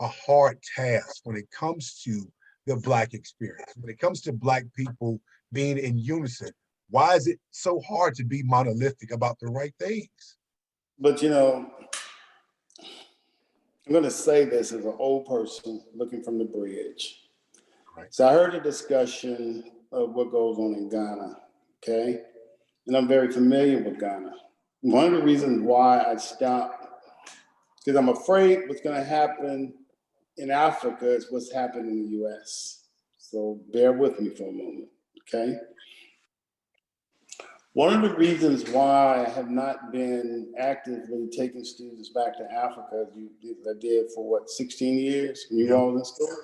hard task when it comes to the Black experience? When it comes to Black people being in unison, why is it so hard to be monolithic about the right things? But I'm going to say this as an old person looking from the bridge. Right. So I heard a discussion of what goes on in Ghana, okay? And I'm very familiar with Ghana. One of the reasons why I stopped Because I'm afraid what's going to happen in Africa is what's happening in the US. So bear with me for a moment, okay? One of the reasons why I have not been actively taking students back to Africa, as I did for what, 16 years when you all was in school?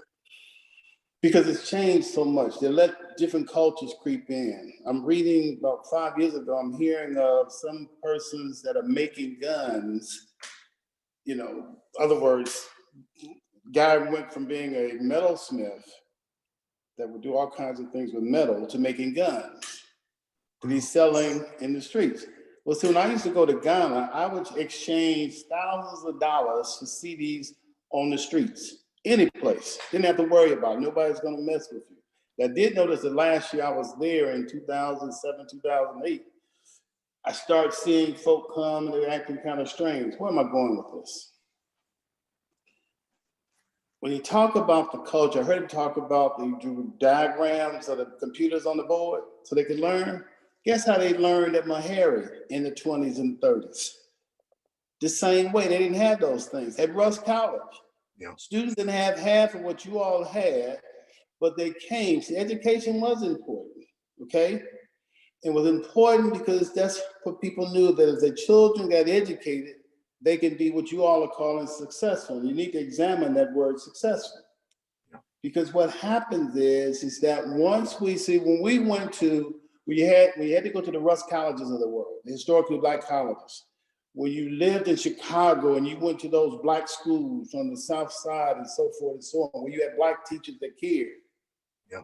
Because it's changed so much. They let different cultures creep in. I'm reading about 5 years ago, I'm hearing of some persons that are making guns. You know, other words, guy went from being a metalsmith that would do all kinds of things with metal to making guns that he's selling in the streets. Well, so when I used to go to Ghana, I would exchange thousands of dollars for CDs on the streets, any place. Didn't have to worry about it. Nobody's gonna mess with you. I did notice that last year I was there in 2007, 2008, I started seeing folk come and they're acting kind of strange. Where am I going with this? When you talk about the culture, I heard him talk about they drew diagrams of the computers on the board so they could learn. Guess how they learned at Meharry in the 20s and 30s? The same way, they didn't have those things. At Rust College, students didn't have half of what you all had, but they came. See, education was important, okay? It was important because that's what people knew, that if their children got educated, they can be what you all are calling successful. You need to examine that word successful. Because what happens is that once we see, when we went to, we had to go to the Rust colleges of the world, the historically Black colleges. When you lived in Chicago and you went to those Black schools on the South Side and so forth and so on, where you had Black teachers that cared.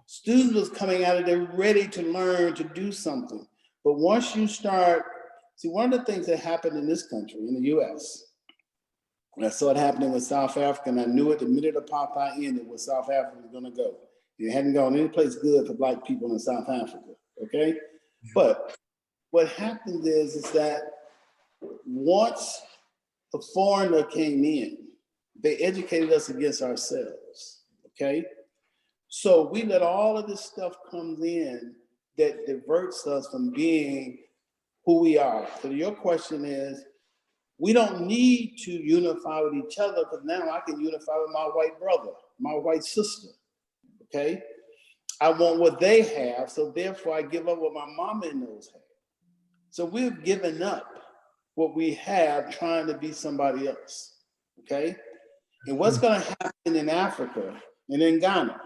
Students was coming out of there ready to learn, to do something. But once you start, see, one of the things that happened in this country, in the US, and I saw it happening with South Africa, and I knew it the minute apartheid ended, where South Africa was gonna go. It hadn't gone any place good for Black people in South Africa, okay? But what happened is that once a foreigner came in, they educated us against ourselves, okay? So we let all of this stuff come in that diverts us from being who we are. So your question is, we don't need to unify with each other because now I can unify with my white brother, my white sister, okay? I want what they have, so therefore I give up what my mama and those have. So we've given up what we have trying to be somebody else, okay? And what's gonna happen in Africa and in Ghana?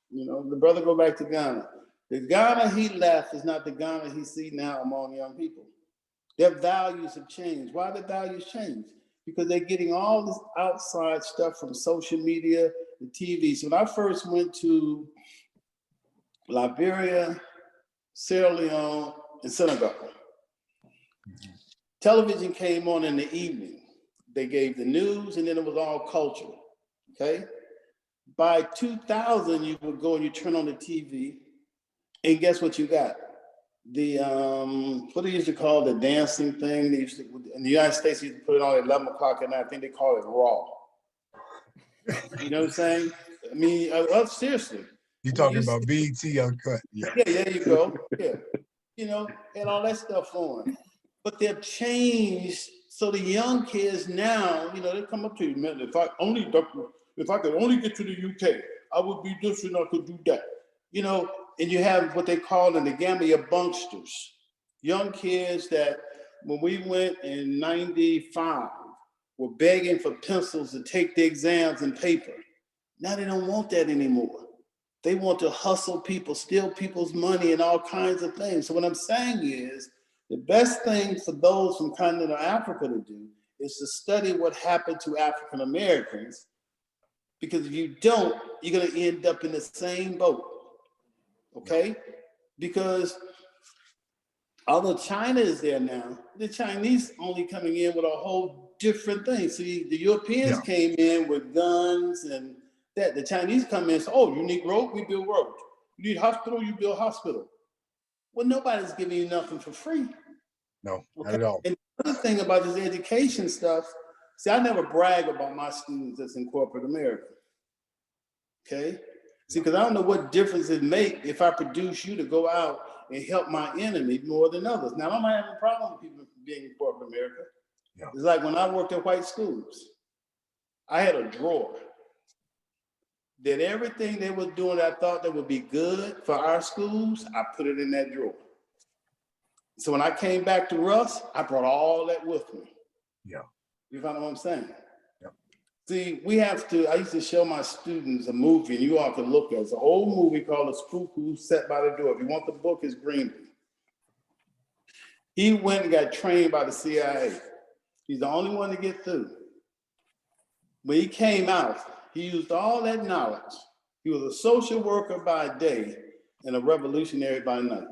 You know, the brother go back to Ghana. The Ghana he left is not the Ghana he see now among young people. Their values have changed. Why the values changed? Because they're getting all this outside stuff from social media, the TV. So when I first went to Liberia, Sierra Leone, and Senegal, television came on in the evening. They gave the news and then it was all culture, okay? By 2000, you would go and you turn on the TV and guess what you got? The, what they used to call the dancing thing. They used to, in the United States, you used to put it on at 11 o'clock at night. I think they call it Raw. You know what I'm saying? I mean, seriously. You're talking about BET Uncut. Yeah, there you go. Yeah. You know, and all that stuff on. But they've changed. So the young kids now, you know, they come up to you, man, if I could only get to the UK, I would be this and I could do that. You know, and you have what they call in the Gambia bunksters, young kids that when we went in 95 were begging for pencils to take the exams and paper. Now they don't want that anymore. They want to hustle people, steal people's money and all kinds of things. So what I'm saying is the best thing for those from continental Africa to do is to study what happened to African Americans, because if you don't, you're gonna end up in the same boat. Okay, because although China is there now, the Chinese only coming in with a whole different thing. See, the Europeans came in with guns and that. The Chinese come in and say, oh, you need road, we build roads. You need hospital, you build hospital. Well, nobody's giving you nothing for free. No, not at all. And the other thing about this education stuff, see, I never brag about my students that's in corporate America. Okay? See, because I don't know what difference it makes if I produce you to go out and help my enemy more than others. Now, I don't have a problem with people being in corporate America. It's like when I worked at white schools. I had a drawer that everything they were doing that I thought that would be good for our schools, I put it in that drawer. So when I came back to Russ, I brought all that with me. Yeah. You find what I'm saying? Yep. See, I used to show my students a movie, and you all can look at it. It's an old movie called The Spook Who Sat by the Door. If you want the book, it's Greenby. He went and got trained by the CIA. He's the only one to get through. When he came out, he used all that knowledge. He was a social worker by day and a revolutionary by night.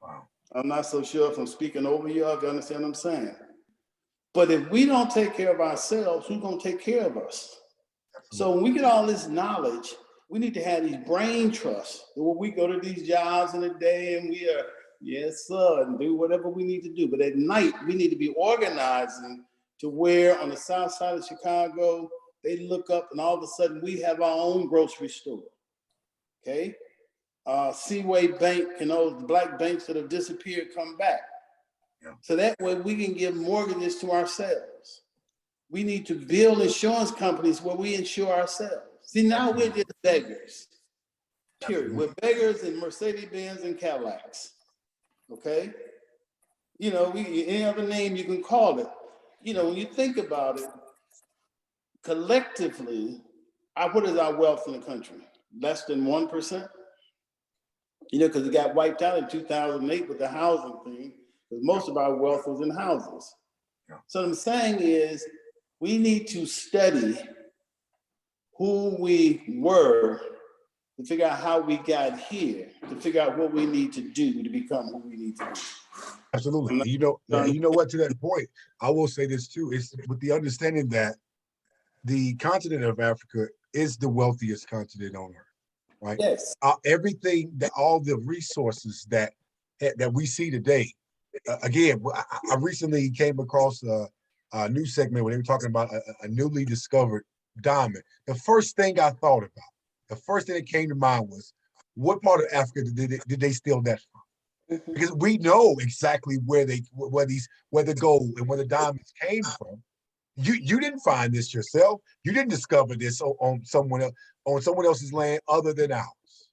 Wow. I'm not so sure if I'm speaking over you, if you understand what I'm saying. But if we don't take care of ourselves, who's gonna take care of us? So when we get all this knowledge, we need to have these brain trusts where we go to these jobs in the day and we are, yes, sir, and do whatever we need to do. But at night, we need to be organizing to where on the south side of Chicago, they look up and all of a sudden we have our own grocery store, okay? Seaway Bank and those black banks that have disappeared come back. Yeah. So that way we can give mortgages to ourselves. We need to build insurance companies where we insure ourselves. See, now we're just beggars, period. We're beggars in Mercedes-Benz and Cadillacs, okay? You know, any other name you can call it. You know, when you think about it, collectively, what is our wealth in the country? Less than 1%? You know, because it got wiped out in 2008 with the housing thing, because most of our wealth was in houses. Yeah. So what I'm saying is, we need to study who we were to figure out how we got here, to figure out what we need to do to become who we need to be. Absolutely. You know what, to that point, I will say this too, is with the understanding that the continent of Africa is the wealthiest continent on earth, right? Yes. Everything, that all the resources that we see today, again, I recently came across a new segment where they were talking about a newly discovered diamond. The first thing I thought about, the first thing that came to mind was, what part of Africa did they steal that from? Because we know exactly where the gold and where the diamonds came from. You didn't find this yourself. You didn't discover this on someone else's land other than ours.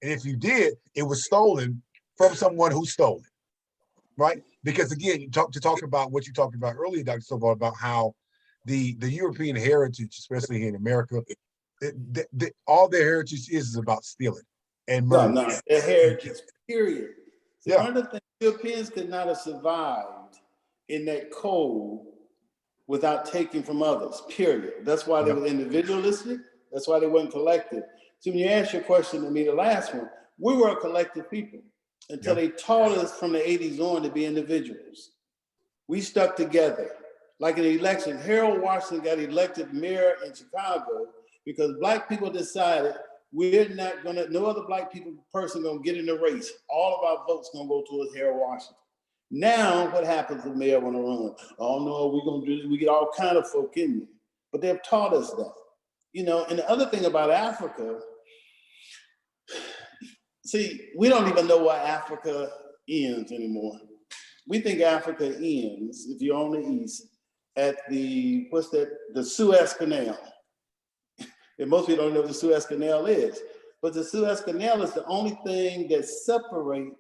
And if you did, it was stolen from someone who stole it, right? Because again, you talk about what you talked about earlier, Dr. Stovall, about how the European heritage, especially here in America, all their heritage is about stealing and murder. No, their heritage, period. So yeah. One of the things, Europeans could not have survived in that cold without taking from others, period. That's why they were individualistic. That's why they weren't collective. So when you ask your question to me, the last one, we were a collective people until they taught us from the 80s on to be individuals. We stuck together. Like an election, Harold Washington got elected mayor in Chicago because Black people decided we're not gonna, no other Black person gonna get in the race. All of our votes gonna go towards Harold Washington. Now, what happens if the mayor wanna run? Oh no, we're gonna do this. We get all kind of folk in there. But they've taught us that. You know, and the other thing about Africa, see, we don't even know where Africa ends anymore. We think Africa ends, if you're on the east, at the Suez Canal. And most people don't know what the Suez Canal is. But the Suez Canal is the only thing that separates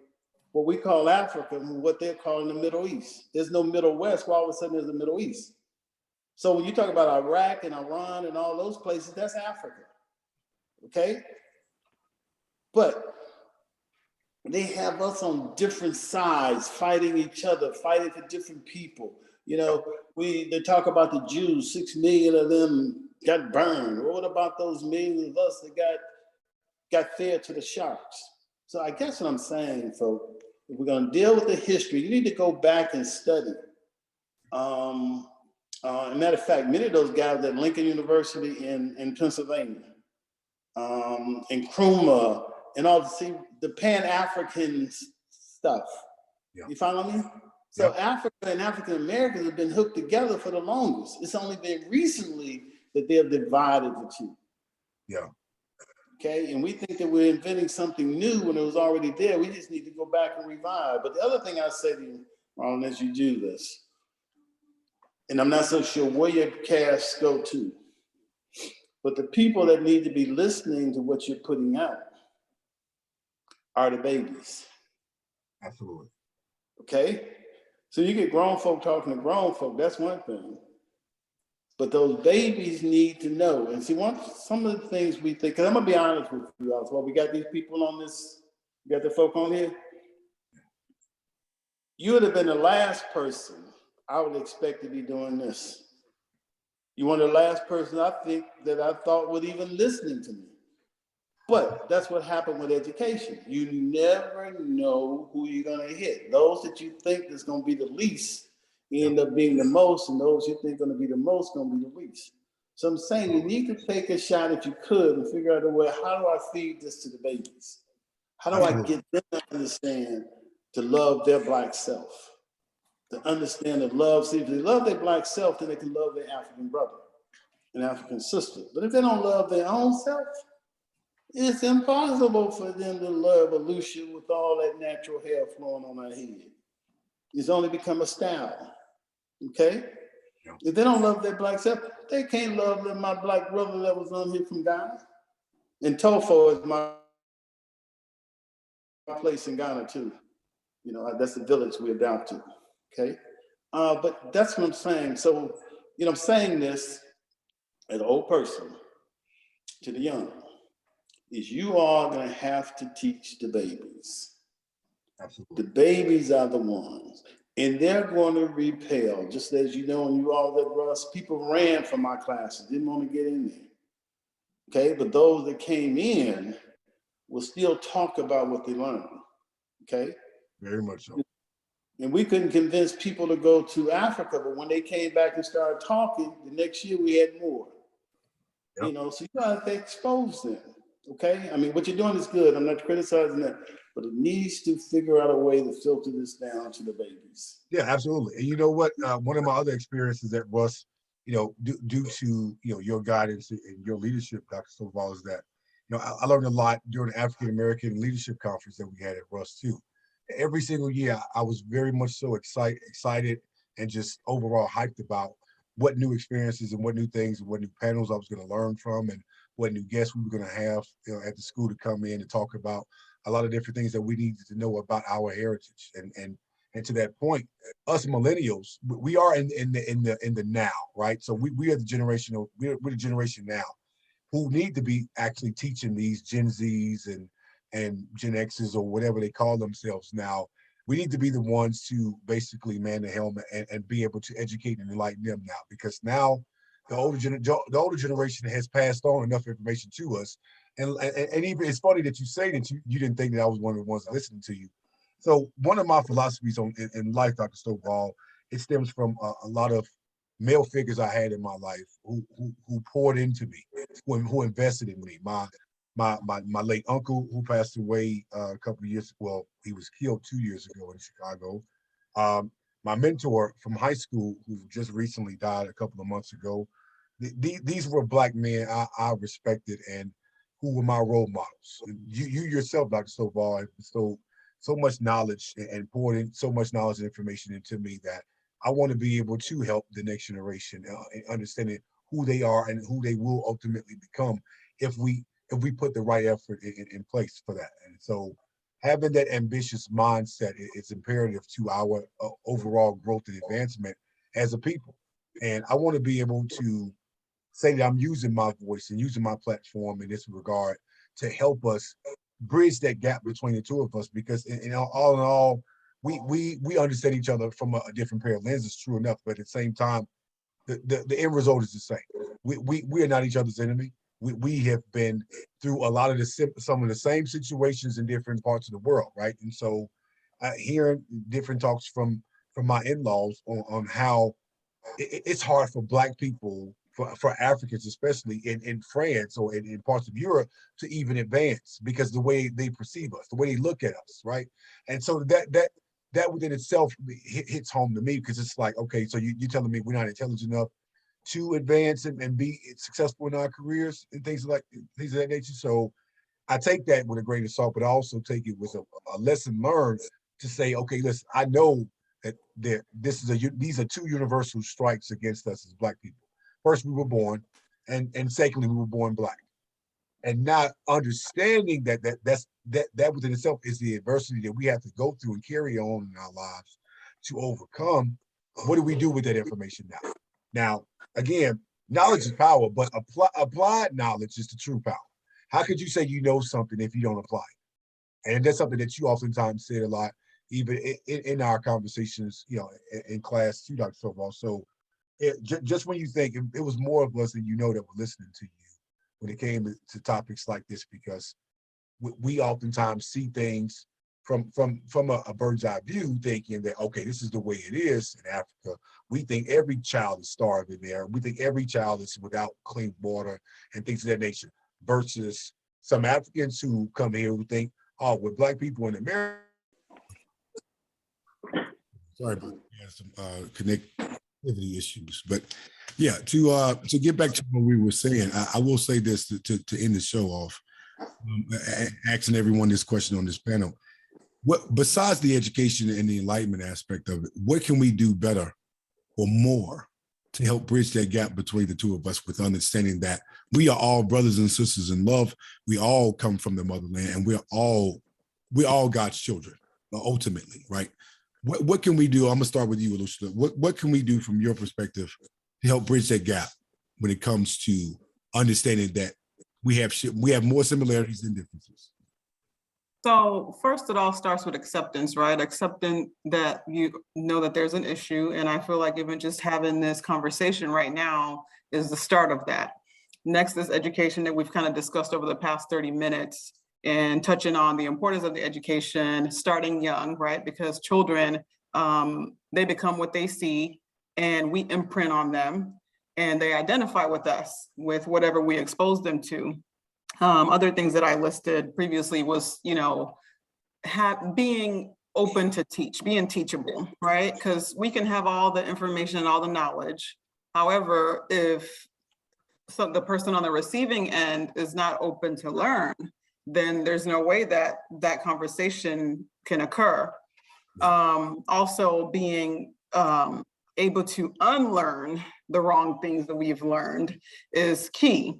what we call Africa from what they're calling the Middle East. There's no Middle West, why all of a sudden there's a Middle East. So when you talk about Iraq and Iran and all those places, that's Africa, okay? But they have us on different sides, fighting each other, fighting for different people. You know, they talk about the Jews, 6 million of them got burned. What about those millions of us that got fed to the sharks? So I guess what I'm saying, folks, if we're gonna deal with the history, you need to go back and study. As a matter of fact, many of those guys at Lincoln University in Pennsylvania, and Nkrumah, and all the Pan-African stuff. Yeah. You follow me? So Africa and African Americans have been hooked together for the longest. It's only been recently that they have divided the two. Yeah. Okay, and we think that we're inventing something new when it was already there. We just need to go back and revive. But the other thing I say to you, Ron, as you do this, And I'm not so sure where your casts go to. But the people that need to be listening to what you're putting out are the babies. Absolutely. Okay? So you get grown folk talking to grown folk, that's one thing. But those babies need to know. And see, some of the things we think, because I'm going to be honest with you, well, we got these people on this, we got the folk on here. You would have been the last person I would expect to be doing this. You were the last person I thought would even listening to me. But that's what happened with education. You never know who you're going to hit. Those that you think is going to be the least end up being the most, and those you think are going to be the most going to be the least. So I'm saying you need to take a shot if you could and figure out a way, how do I feed this to the babies? How do I get them to understand to love their Black self? To understand that love, see, if they love their Black self, then they can love their African brother and African sister. But if they don't love their own self, it's impossible for them to love Olusola with all that natural hair flowing on her head. It's only become a style, okay? Yeah. If they don't love their Black self, they can't love my Black brother that was on here from Ghana. And Tofo is my place in Ghana too. You know, that's the village we adopted, okay? But that's what I'm saying. So, you know, I'm saying this as an old person to the young, is you are going to have to teach the babies. Absolutely. The babies are the ones, and they're going to repel, just as you know, and you all that, Russ, people ran from my classes, didn't want to get in there. Okay, but those that came in will still talk about what they learned. Okay? Very much so. And we couldn't convince people to go to Africa, but when they came back and started talking, the next year we had more. Yep. You know, so you got to expose them. Okay, I mean, what you're doing is good. I'm not criticizing that, but it needs to figure out a way to filter this down to the babies. Yeah, absolutely. And you know what? One of my other experiences at Russ, you know, due to your guidance and your leadership, Dr. Stovall, is that I learned a lot during the African American Leadership Conference that we had at Russ too. Every single year, I was very much so excited and just overall hyped about what new experiences and what new things and what new panels I was going to learn from, and what new guests we were going to have at the school to come in and talk about a lot of different things that we needed to know about our heritage. And to that point, us millennials, we are in the now, right? So we are we're the generation now who need to be actually teaching these Gen Zs and Gen Xs or whatever they call themselves now. We need to be the ones to basically man the helmet and be able to educate and enlighten them now, because now the older generation has passed on enough information to us. And even it's funny that you say that you didn't think that I was one of the ones listening to you. So one of my philosophies in life, Dr. Stovall, it stems from a lot of male figures I had in my life who poured into me, who invested in me. My late uncle, who passed away a couple of years, well, he was killed 2 years ago in Chicago. My mentor from high school, who just recently died a couple of months ago. These were Black men I respected and who were my role models. You yourself, Dr. Stovall, have bestowed so much knowledge and poured in so much knowledge and information into me that I want to be able to help the next generation in understanding who they are and who they will ultimately become if we put the right effort in place for that. And so having that ambitious mindset is imperative to our overall growth and advancement as a people. And I want to be able to say that I'm using my voice and using my platform in this regard to help us bridge that gap between the two of us, because all in all, we understand each other from a different pair of lenses, true enough, but at the same time, the end result is the same. We are not each other's enemy. We have been through a lot of some of the same situations in different parts of the world, right? And so hearing different talks from my in-laws on how it's hard for Black people, for Africans, especially in France or in parts of Europe, to even advance because the way they perceive us, the way they look at us, right? And so that within itself hits home to me, because it's like, okay, so you're telling me we're not intelligent enough to advance and be successful in our careers and things of that nature. So I take that with a grain of salt, but I also take it with a lesson learned to say, okay, listen, I know that these are two universal strikes against us as Black people. First, we were born, and secondly, we were born Black. And not understanding that within itself is the adversity that we have to go through and carry on in our lives to overcome. What do we do with that information now? Now, again, knowledge is power, but applied knowledge is the true power. How could you say you know something if you don't apply it? And that's something that you oftentimes said a lot, even in our conversations, you know, in class too, Dr. Stovall. So just when you think it was more of us than you know that were listening to you when it came to topics like this, because we oftentimes see things from a bird's eye view, thinking that, okay, this is the way it is in Africa. We think every child is starving there. We think every child is without clean water and things of that nature, versus some Africans who come here who think, oh, with Black people in America. Sorry about some connectivity issues, but yeah, to get back to what we were saying, I will say this to end the show off, asking everyone this question on this panel. What, besides the education and the enlightenment aspect of it, what can we do better or more to help bridge that gap between the two of us, with understanding that we are all brothers and sisters in love. We all come from the motherland, and we're all God's children, ultimately, right? What can we do? I'm gonna start with you, Olusola. What can we do from your perspective to help bridge that gap when it comes to understanding that we have more similarities than differences? So first, it all starts with acceptance, right? Accepting that you know that there's an issue. And I feel like even just having this conversation right now is the start of that. Next is education, that we've kind of discussed over the past 30 minutes, and touching on the importance of the education starting young, right? Because children, they become what they see, and we imprint on them, and they identify with us, with whatever we expose them to. Other things that I listed previously was, you know, being open to teach, being teachable, right? Because we can have all the information and all the knowledge. However, if the person on the receiving end is not open to learn, then there's no way that that conversation can occur. Also being able to unlearn the wrong things that we've learned is key.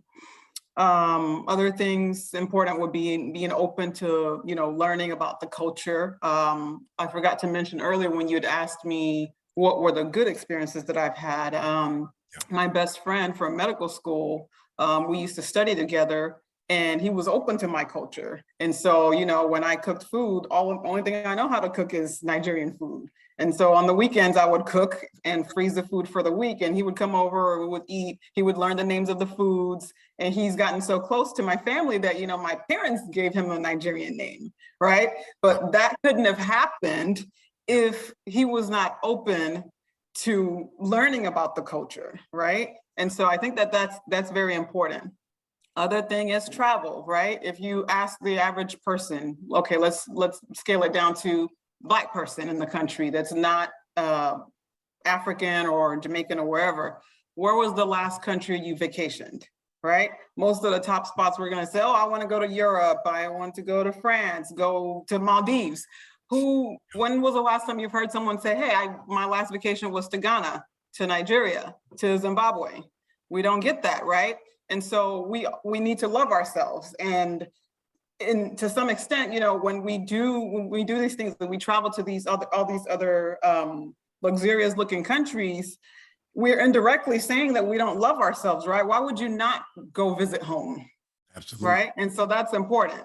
Other things important would be being open to, you know, learning about the culture. I forgot to mention earlier when you'd asked me what were the good experiences that I've had. My best friend from medical school, we used to study together, and he was open to my culture. And so, you know, when I cooked food, only thing I know how to cook is Nigerian food. And so on the weekends, I would cook and freeze the food for the week, and he would come over, or we would eat. He would learn the names of the foods, and he's gotten so close to my family that, you know, my parents gave him a Nigerian name, right? But that couldn't have happened if he was not open to learning about the culture, right? And so I think that that's very important. Other thing is travel, right? If you ask the average person, okay, let's scale it down to Black person in the country that's not African or Jamaican or wherever, where was the last country you vacationed, right? Most of the top spots we're gonna say, oh, I wanna go to Europe, I want to go to France, go to Maldives. When was the last time you've heard someone say, hey, my last vacation was to Ghana, to Nigeria, to Zimbabwe? We don't get that, right? And so we need to love ourselves. And to some extent, you know, when we do these things, that we travel to all these other luxurious looking countries, we're indirectly saying that we don't love ourselves, right? Why would you not go visit home? Absolutely. Right? And so that's important.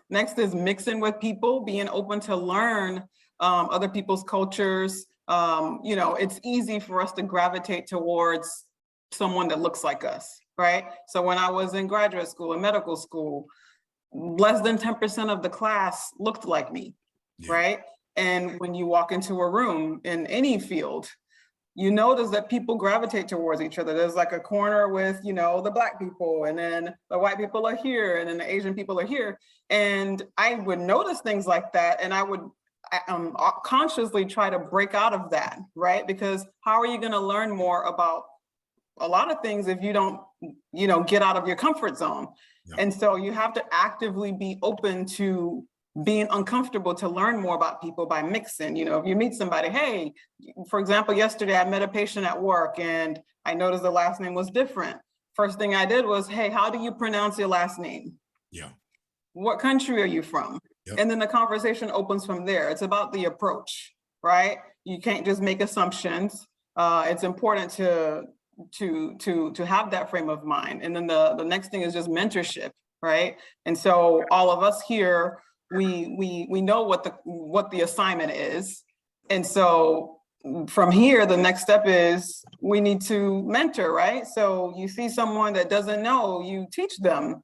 Next is mixing with people, being open to learn other people's cultures. You know, it's easy for us to gravitate towards someone that looks like us, right? So when I was in graduate school and medical school, less than 10% of the class looked like me, right? And when you walk into a room in any field, you notice that people gravitate towards each other. There's like a corner with, you know, the Black people, and then the white people are here, and then the Asian people are here. And I would notice things like that, and I would consciously try to break out of that, right? Because how are you gonna learn more about a lot of things if you don't, you know, get out of your comfort zone? And so you have to actively be open to being uncomfortable to learn more about people by mixing. You know, if you meet somebody, hey, for example, yesterday I met a patient at work and I noticed the last name was different. First thing I did was, hey, how do you pronounce your last name? Yeah. What country are you from? Yep. And then the conversation opens from there. It's about the approach, right? You can't just make assumptions. It's important to have that frame of mind. And then the next thing is just mentorship, right? And so all of us here, we know what the assignment is. And so from here, the next step is we need to mentor, right? So you see someone that doesn't know, you teach them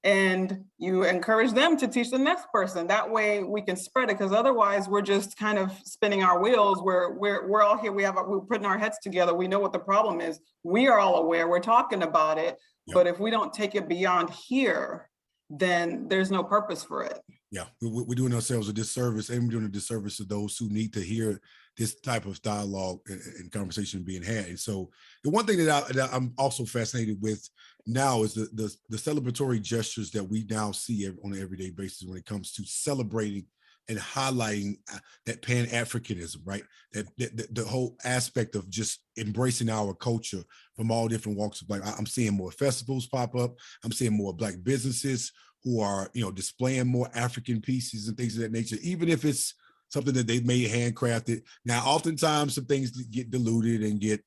and you encourage them to teach the next person. That way we can spread it, because otherwise we're just kind of spinning our wheels. We're all here, we're putting our heads together. We know what the problem is. We are all aware, we're talking about it, Yep. but if we don't take it beyond here, then there's no purpose for it. Yeah, we're doing ourselves a disservice, and we're doing a disservice to those who need to hear this type of dialogue and conversation being had. And so the one thing that I'm also fascinated with now is the celebratory gestures that we now see on an everyday basis when it comes to celebrating and highlighting that Pan-Africanism, right? That the whole aspect of just embracing our culture from all different walks of life. I'm seeing more festivals pop up. I'm seeing more Black businesses who are, displaying more African pieces and things of that nature, even if it's something that they made handcrafted. Now, oftentimes some things get diluted and get,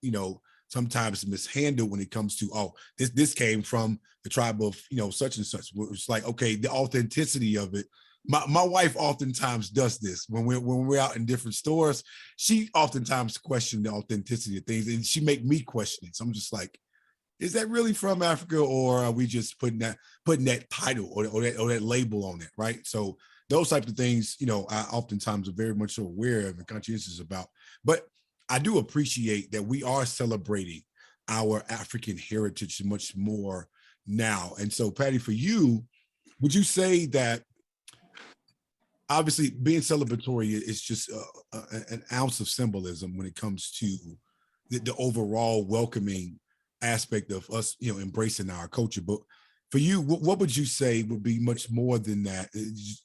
sometimes mishandled when it comes to, oh, this came from the tribe of, such and such. It's like, okay, the authenticity of it. My wife oftentimes does this when we're out in different stores. She oftentimes questions the authenticity of things, and she make me question it. So I'm just like, is that really from Africa, or are we just putting that title or that label on it, right? So those types of things, I oftentimes are very much so aware of and conscientious about. But I do appreciate that we are celebrating our African heritage much more now. And so, Paddy, for you, would you say that obviously being celebratory is just an ounce of symbolism when it comes to the overall welcoming aspect of us, embracing our culture? But for you, what would you say would be much more than that,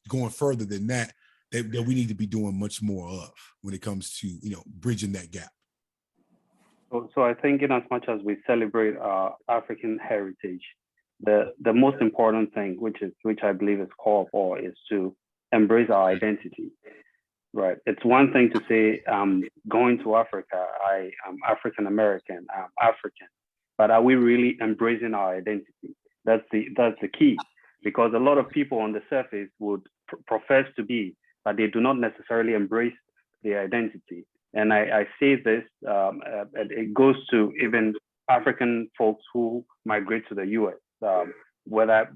going further than that we need to be doing much more of when it comes to, bridging that gap? So I think in as much as we celebrate our African heritage, the most important thing, which I believe is called for, is to embrace our identity. Right. It's one thing to say, going to Africa, I am African American, I'm African. But are we really embracing our identity? That's the key, because a lot of people on the surface would profess to be, but they do not necessarily embrace their identity. And I say this, it goes to even African folks who migrate to the US, whether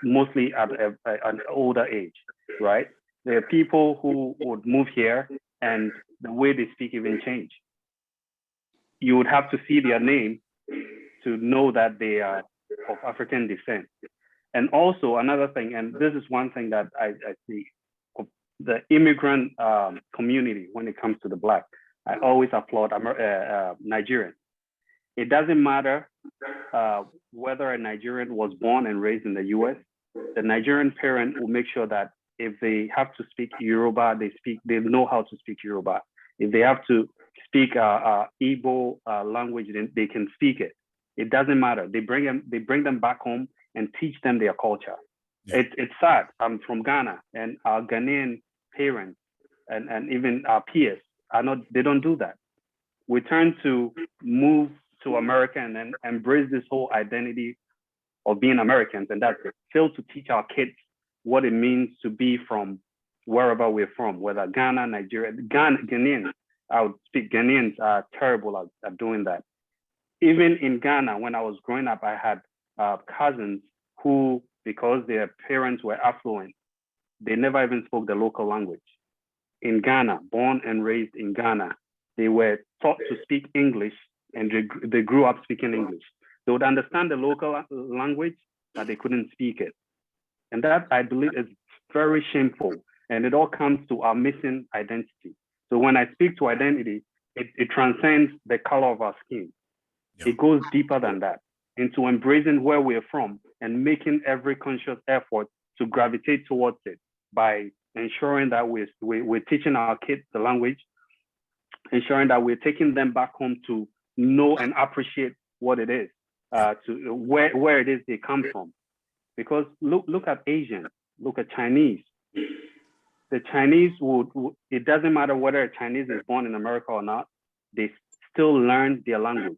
mostly at an older age, right? There are people who would move here and the way they speak even change. You would have to see their name to know that they are of African descent. And also another thing, and this is one thing that I see, the immigrant community when it comes to the Black, I always applaud Nigerians. It doesn't matter whether a Nigerian was born and raised in the US, the Nigerian parent will make sure that if they have to speak Yoruba, they know how to speak Yoruba. If they have to speak Igbo language, then they can speak it. It doesn't matter. They bring them back home and teach them their culture. Yeah. It's sad. I'm from Ghana, and our Ghanaian parents and even our peers they don't do that. We turn to move to America and then embrace this whole identity of being Americans, and that's it. Fail to teach our kids what it means to be from wherever we're from, whether Ghana, Nigeria, Ghanaians. I would speak. Ghanaians are terrible at doing that. Even in Ghana, when I was growing up, I had cousins who, because their parents were affluent, they never even spoke the local language. In Ghana, born and raised in Ghana, they were taught to speak English, and they grew up speaking English. They would understand the local language, but they couldn't speak it. And that, I believe, is very shameful. And it all comes to our missing identity. So when I speak to identity, it transcends the color of our skin. Yeah. It goes deeper than that, into embracing where we're from and making every conscious effort to gravitate towards it. by ensuring that we're teaching our kids the language, ensuring that we're taking them back home to know and appreciate what it is, to where it is they come from. Because look at Asians, look at Chinese. The Chinese would, it doesn't matter whether a Chinese is born in America or not, they still learn their language.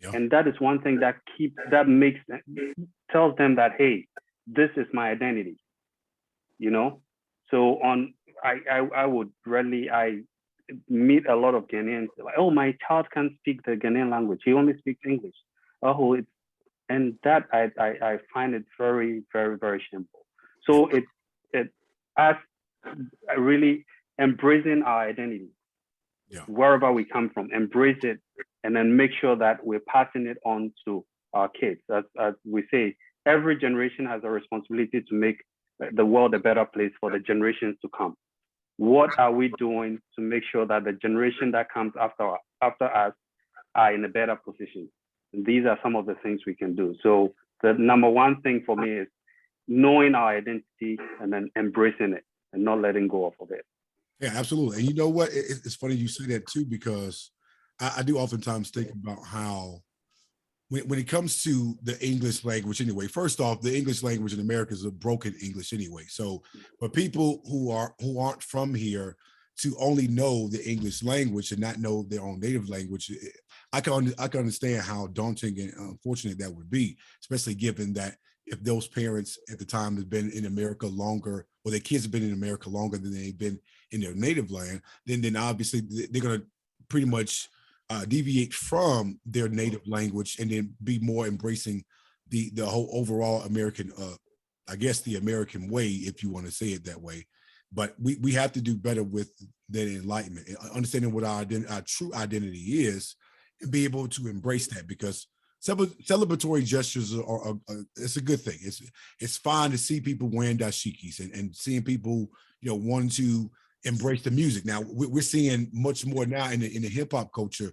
Yeah. And that is one thing that tells them that, hey, this is my identity, you know? So I would rarely, I meet a lot of Ghanaians, like, oh, my child can't speak the Ghanaian language. He only speaks English. Oh, and that I find it very, very, very shameful. So it us really embracing our identity, wherever we come from, embrace it, and then make sure that we're passing it on to our kids. As we say, every generation has a responsibility to make the world a better place for the generations to come. What are we doing to make sure that the generation that comes after us are in a better position? And these are some of the things we can do. So the number one thing for me is knowing our identity and then embracing it and not letting go of it. Yeah, absolutely. And you know what? It's funny you say that too, because I do oftentimes think about how when it comes to the English language anyway, first off, the English language in America is a broken English anyway. So for people who aren't from here to only know the English language and not know their own native language, I can understand how daunting and unfortunate that would be, especially given that if those parents at the time have been in America longer, or their kids have been in America longer than they've been in their native land, then obviously they're going to pretty much deviate from their native language and then be more embracing the whole overall American, I guess the American way, if you want to say it that way. But we have to do better with that enlightenment, understanding what our true identity is, and be able to embrace that, because celebratory gestures are it's a good thing. It's fine to see people wearing dashikis and seeing people, wanting to embrace the music. Now we're seeing much more now in the hip hop culture.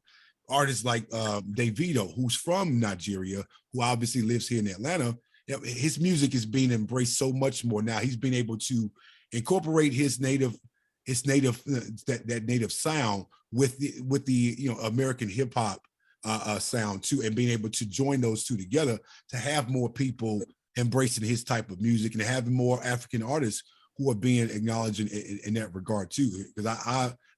Artists like Davido, who's from Nigeria, who obviously lives here in Atlanta. His music is being embraced so much more now. He's been able to incorporate his native that native sound with the American hip hop sound too, and being able to join those two together to have more people embracing his type of music and having more African artists who are being acknowledged in that regard too. Because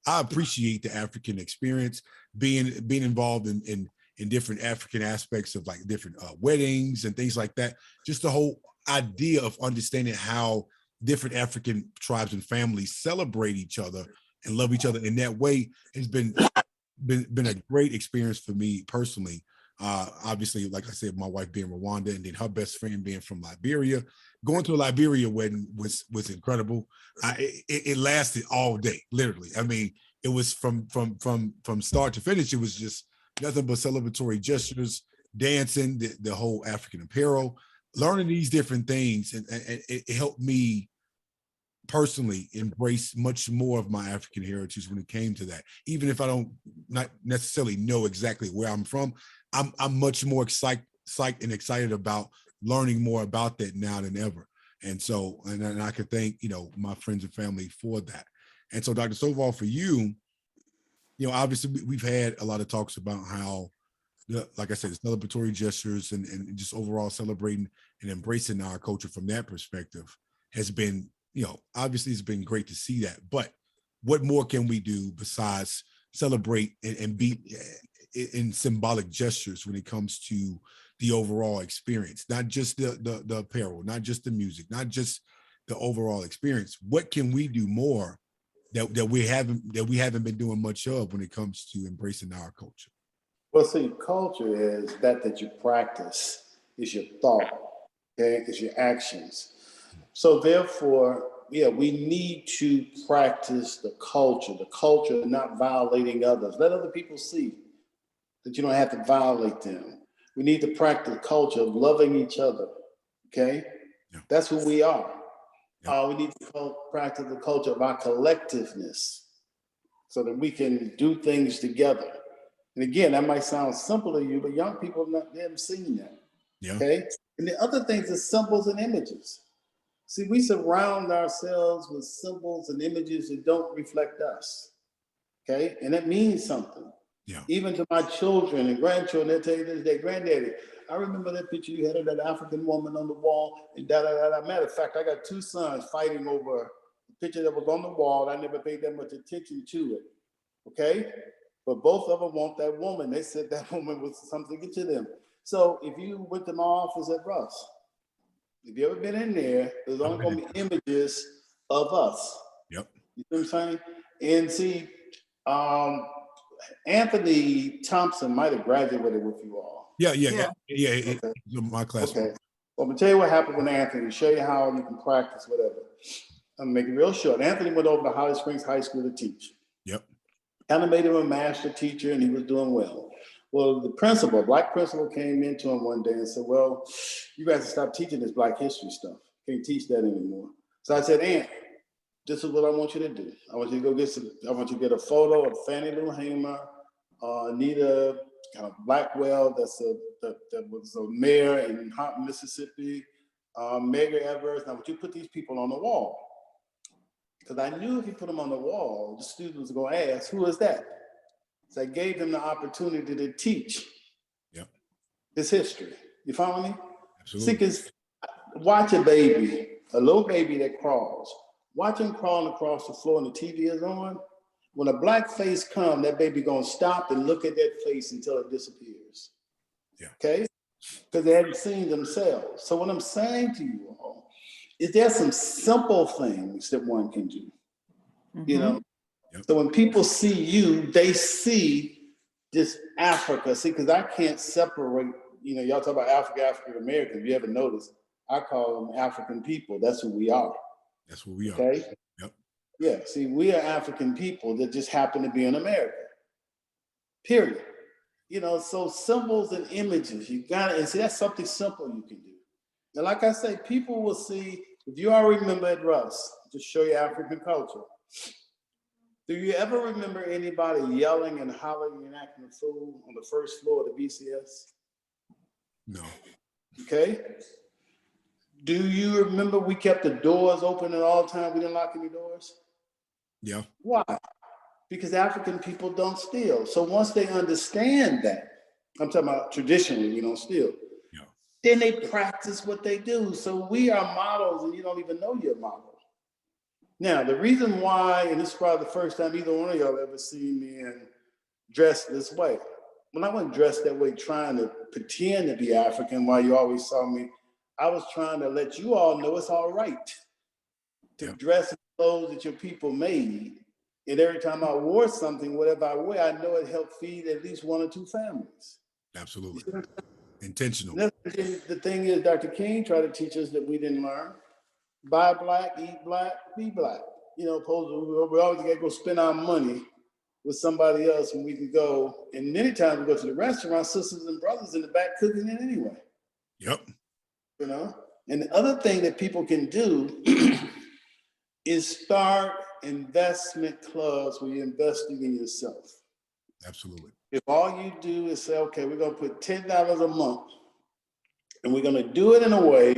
I appreciate the African experience, being involved in different African aspects of like different weddings and things like that. Just the whole idea of understanding how different African tribes and families celebrate each other and love each other in that way has been a great experience for me personally. Obviously, like I said, my wife being Rwanda, and then her best friend being from Liberia. Going to a Liberia wedding was incredible. It lasted all day, literally. I mean, it was from start to finish. It was just nothing but celebratory gestures, dancing, the whole African apparel, learning these different things, and it helped me personally embrace much more of my African heritage when it came to that. Even if I don't not necessarily know exactly where I'm from, I'm much more psyched and excited about learning more about that now than ever. And so, and I could thank, my friends and family for that. And so, Dr. Stovall, for you, obviously we've had a lot of talks about how, like I said, the celebratory gestures and just overall celebrating and embracing our culture from that perspective has been, obviously it's been great to see that. But what more can we do besides celebrate and be in symbolic gestures when it comes to the overall experience, not just the apparel, not just the music, not just the overall experience? What can we do more that we haven't been doing much of when it comes to embracing our culture? Well, see, culture is that you practice, is your thought, okay, is your actions. So therefore, we need to practice the culture of not violating others. Let other people see that you don't have to violate them. We need to practice the culture of loving each other, okay? Yeah. That's who we are. Yeah. We need to practice the culture of our collectiveness so that we can do things together. And again, that might sound simple to you, but young people they haven't seen that, okay? And the other things are symbols and images. See, we surround ourselves with symbols and images that don't reflect us. Okay, and that means something. Yeah. Even to my children and grandchildren, they tell you this, their granddaddy. I remember that picture you had of that African woman on the wall, and da da da da. Matter of fact, I got two sons fighting over a picture that was on the wall. I never paid that much attention to it. Okay, but both of them want that woman. They said that woman was something to them. So if you went to my office at Russ, if you ever been in there, there's only going to be images of us. Yep. You know what I'm saying? And see, Anthony Thompson might have graduated with you all. Yeah. Yeah. Okay. My class. Okay. Well, I'm gonna tell you what happened with Anthony. Show you how you can practice whatever. I'm gonna make it real short. Anthony went over to Holly Springs High School to teach. Yep. Kind of made him a master teacher, and he was doing well. Well, the principal, black principal, came into him one day and said, "Well, you guys stop teaching this Black history stuff. Can't teach that anymore." So I said, "Aunt, this is what I want you to do. I want you to go get some. I want you to get a photo of Fannie Lou Hamer, Anita kind of Blackwell, that was a mayor in Mississippi, Medgar Evers. And I want you to put these people on the wall." Because I knew if you put them on the wall, the students were going to ask, "Who is that?" So I gave them the opportunity to teach this history. You follow me? Absolutely. See, because watch a baby, a little baby that crawls. Watch him crawling across the floor and the TV is on. When a black face comes, that baby gonna stop and look at that face until it disappears. Yeah. Okay? Because they haven't seen themselves. So what I'm saying to you all is there's some simple things that one can do. You know? Yep. So when people see you, they see this Africa. See, because I can't separate, you know, y'all talk about African Americans. If you ever notice, I call them African people. That's who we are. That's what we are. Okay. Yep. Yeah. See, we are African people that just happen to be in America. Period. You know, so symbols and images, you gotta, and see, that's something simple you can do. And like I say, people will see, if you all remember at Russ, to show you African culture, do you ever remember anybody yelling and hollering and acting a fool on the first floor of the BCS? No. Okay. Do you remember we kept the doors open at all times? We didn't lock any doors? Yeah. Why? Because African people don't steal. So once they understand that, I'm talking about traditionally, we don't steal. Yeah. Then they practice what they do. So we are models and you don't even know you're a model. Now, the reason why, and this is probably the first time either one of y'all ever seen me dressed this way. When I wasn't dressed that way trying to pretend to be African while you always saw me, I was trying to let you all know it's all right to dress in clothes that your people made. And every time I wore something, whatever I wear, I know it helped feed at least one or two families. Absolutely. Intentional. The thing is, Dr. King tried to teach us that we didn't learn. Buy black, eat black, be black. You know, we always got to go spend our money with somebody else when we can go. And many times we go to the restaurant, sisters and brothers in the back cooking it anyway. Yep. You know? And the other thing that people can do is start investment clubs where you're investing in yourself. Absolutely. If all you do is say, okay, we're going to put $10 a month and we're going to do it in a way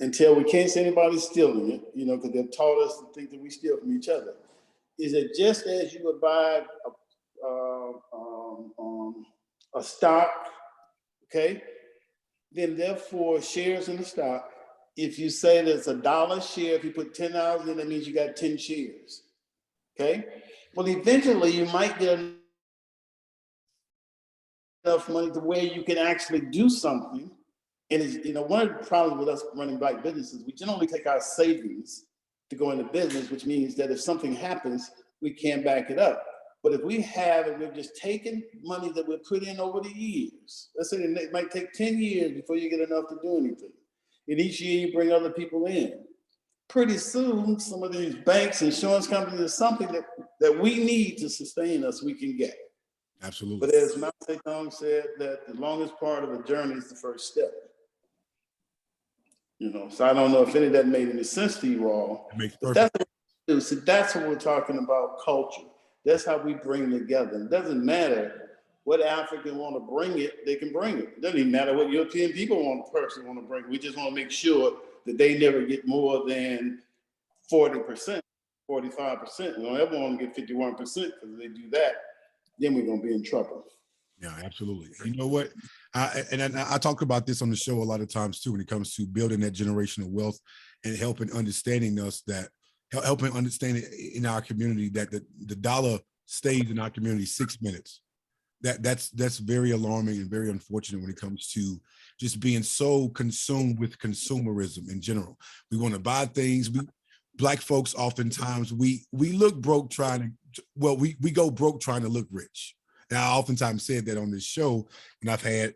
until we can't see anybody stealing it, you know, because they've taught us to think that we steal from each other. Is that just as you would buy a stock, okay? Then therefore shares in the stock, if you say there's $1 share, if you put 10,000 in, that means you got 10 shares, okay? Well, eventually you might get enough money to where you can actually do something. And it's, you know, one of the problems with us running black businesses, we generally take our savings to go into business, which means that if something happens, we can't back it up. But if we have, and we've just taken money that we put in over the years, let's say it might take 10 years before you get enough to do anything. And each year you bring other people in. Pretty soon, some of these banks, insurance companies, is something that we need to sustain us, we can get. Absolutely. But as Mao Zedong said, that the longest part of a journey is the first step. You know, so I don't know if any of that made any sense to you all. It makes But perfect. that's what we're talking about, culture. That's how we bring together. It doesn't matter what African want to bring it, they can bring it. It doesn't even matter what European people want to bring. We just want to make sure that they never get more than 40%, 45%. We don't ever want to get 51%, because if they do that, then we're going to be in trouble. Yeah, absolutely. You know what? I talk about this on the show a lot of times too, when it comes to building that generational wealth and helping understanding us that, helping understand in our community that the dollar stays in our community 6 minutes. That's very alarming and very unfortunate when it comes to just being so consumed with consumerism in general. We want to buy things. Black folks oftentimes we look broke trying to, well, we go broke trying to look rich. And I oftentimes said that on this show, and I've had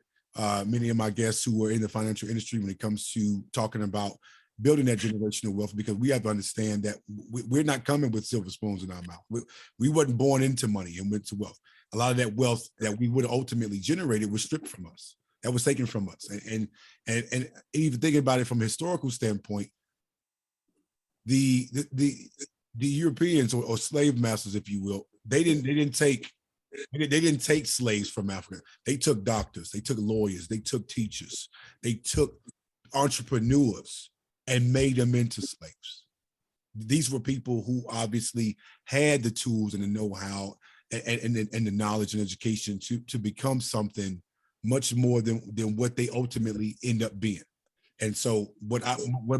many of my guests who are in the financial industry when it comes to talking about building that generational wealth, because we have to understand that we're not coming with silver spoons in our mouth. We wasn't born into money and went to wealth. A lot of that wealth that we would have ultimately generated was stripped from us. That was taken from us. And even thinking about it from a historical standpoint, the Europeans or slave masters, if you will, they didn't take slaves from Africa. They took doctors, they took lawyers, they took teachers, they took entrepreneurs and made them into slaves. These were people who obviously had the tools and the know-how and the knowledge and education to become something much more than what they ultimately end up being. And so what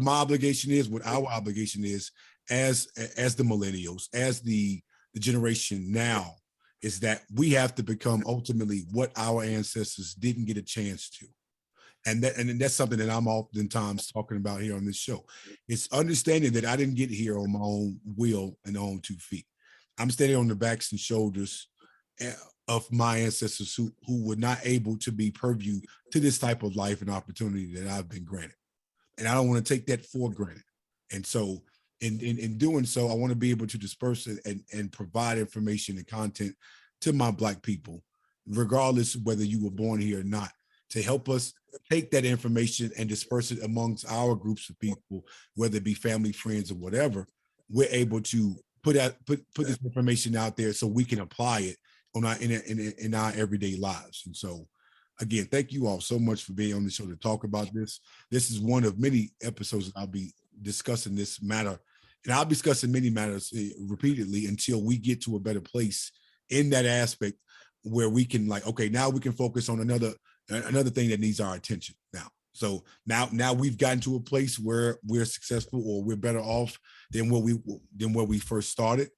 my obligation is, what our obligation is as the millennials, as the generation now, is that we have to become ultimately what our ancestors didn't get a chance to. And that's something that I'm oftentimes talking about here on this show. It's understanding that I didn't get here on my own will and on 2 feet. I'm standing on the backs and shoulders of my ancestors who were not able to be purview to this type of life and opportunity that I've been granted. And I don't want to take that for granted. And so in doing so, I want to be able to disperse it and provide information and content to my Black people, regardless of whether you were born here or not, to help us take that information and disperse it amongst our groups of people, whether it be family, friends, or whatever. We're able to put this information out there so we can apply it in our everyday lives. And so, again, thank you all so much for being on the show to talk about this. This is one of many episodes that I'll be discussing this matter, and I'll be discussing many matters repeatedly until we get to a better place in that aspect where we can okay, now we can focus on another thing that needs our attention now. So now we've gotten to a place where we're successful or we're better off than where we first started.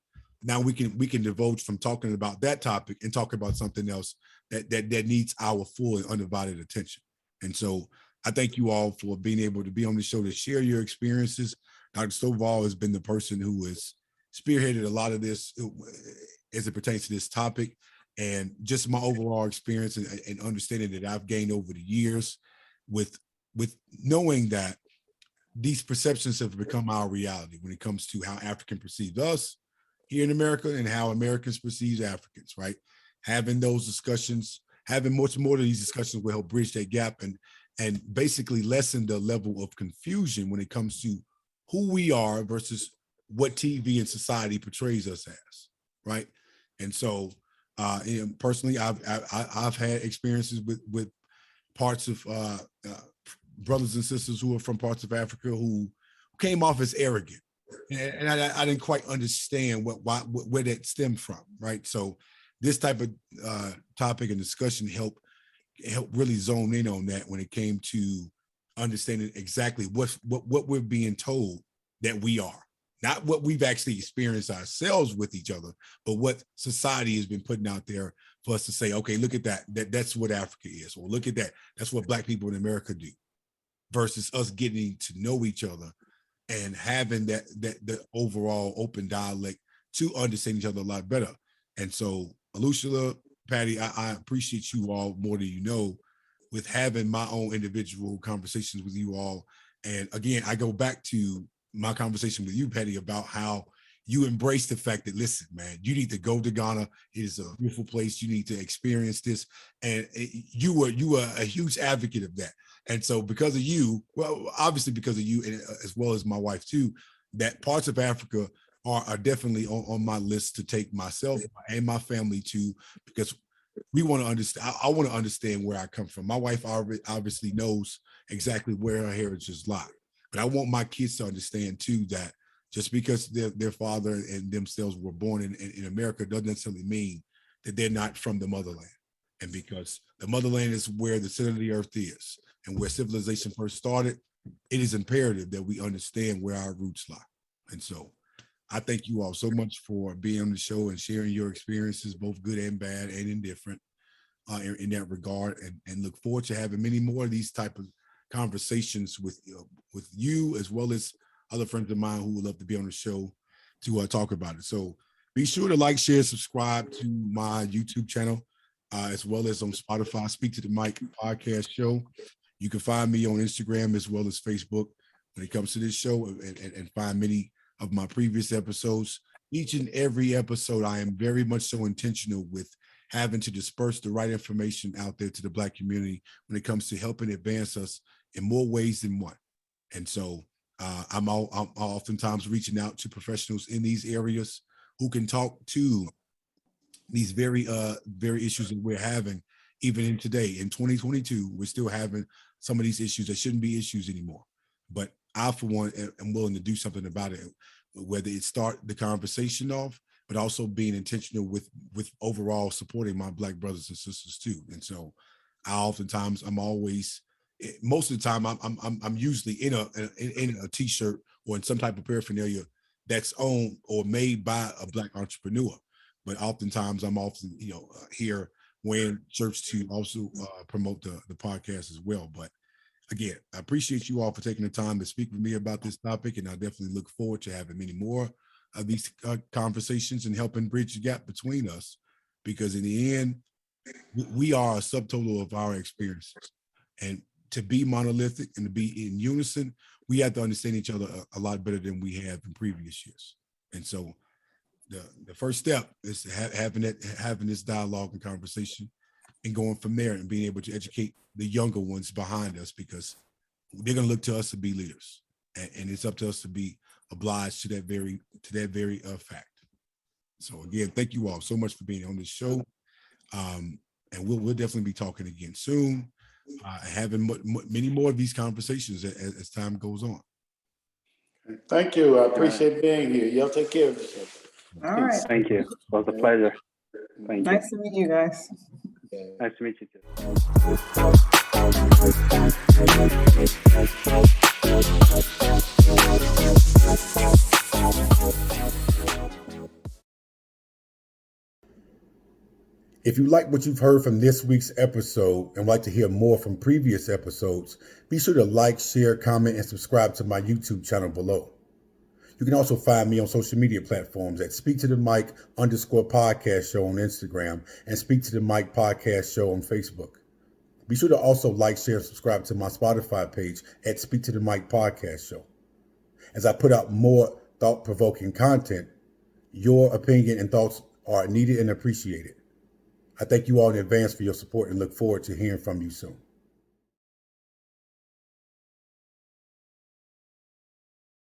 Now we can divulge from talking about that topic and talk about something else that needs our full and undivided attention. And so I thank you all for being able to be on the show to share your experiences. Dr. Stovall has been the person who has spearheaded a lot of this as it pertains to this topic, and just my overall experience and understanding that I've gained over the years with knowing that these perceptions have become our reality when it comes to how African perceives us here in America and how Americans perceive Africans, right? Having those discussions, having much more of these discussions will help bridge that gap and basically lessen the level of confusion when it comes to who we are versus what TV and society portrays us as, right? And so personally, I've had experiences with parts of brothers and sisters who are from parts of Africa who came off as arrogant, and I didn't quite understand where that stemmed from, right? So this type of topic and discussion help really zone in on that when it came to understanding exactly what we're being told that we are. Not what we've actually experienced ourselves with each other, but what society has been putting out there for us to say, okay, look at that's what Africa is, or look at that's what Black people in America do, versus us getting to know each other and having the overall open dialect to understand each other a lot better. And so, Olusola, Paddy, I appreciate you all more than you know with having my own individual conversations with you all. And again, I go back to my conversation with you, Paddy, about how you embrace the fact that, listen, man, you need to go to Ghana. It is a beautiful place. You need to experience this. And you were a huge advocate of that. And so because of you, well, obviously because of you, and as well as my wife too, that parts of Africa are definitely on my list to take myself and my family to, because we want to understand. I want to understand where I come from. My wife obviously knows exactly where her heritage lies. But I want my kids to understand too that just because their father and themselves were born in America doesn't necessarily mean that they're not from the motherland. And because the motherland is where the center of the earth is and where civilization first started, it is imperative that we understand where our roots lie. And so I thank you all so much for being on the show and sharing your experiences, both good and bad and indifferent, in that regard, and look forward to having many more of these type of conversations with you, as well as other friends of mine who would love to be on the show to talk about it. So be sure to like, share, subscribe to my YouTube channel, as well as on Spotify, Speak to the Mic podcast show. You can find me on Instagram as well as Facebook when it comes to this show, and find many of my previous episodes. Each and every episode, I am very much so intentional with having to disperse the right information out there to the Black community when it comes to helping advance us in more ways than one. And so I'm oftentimes reaching out to professionals in these areas who can talk to these very issues that we're having. Even in today, in 2022, we're still having some of these issues that shouldn't be issues anymore. But I, for one, am willing to do something about it, whether it start the conversation off, but also being intentional with overall supporting my Black brothers and sisters too. And so I'm always, most of the time, I'm usually in a t-shirt or in some type of paraphernalia that's owned or made by a Black entrepreneur. But oftentimes I'm often, here wearing shirts to also promote the podcast as well. But again, I appreciate you all for taking the time to speak with me about this topic, and I definitely look forward to having many more of these conversations and helping bridge the gap between us, because in the end, we are a subtotal of our experiences. And to be monolithic and to be in unison, we have to understand each other a lot better than we have in previous years. And so the first step is having this dialogue and conversation, and going from there and being able to educate the younger ones behind us, because they're going to look to us to be leaders, and it's up to us to be obliged to that very fact. So again, thank you all so much for being on this show, and we'll definitely be talking again soon, having many more of these conversations as time goes on. Thank you. I appreciate being here. Y'all take care of yourself. All right. Thank you. It was a pleasure. Thank you. Nice to meet you guys. Nice to meet you too. If you like what you've heard from this week's episode and would like to hear more from previous episodes, be sure to like, share, comment, and subscribe to my YouTube channel below. You can also find me on social media platforms at Speak to the Mic _podcast show on Instagram and Speak to the Mic podcast show on Facebook. Be sure to also like, share, and subscribe to my Spotify page at Speak to the Mic podcast show. As I put out more thought-provoking content, your opinion and thoughts are needed and appreciated. I thank you all in advance for your support and look forward to hearing from you soon.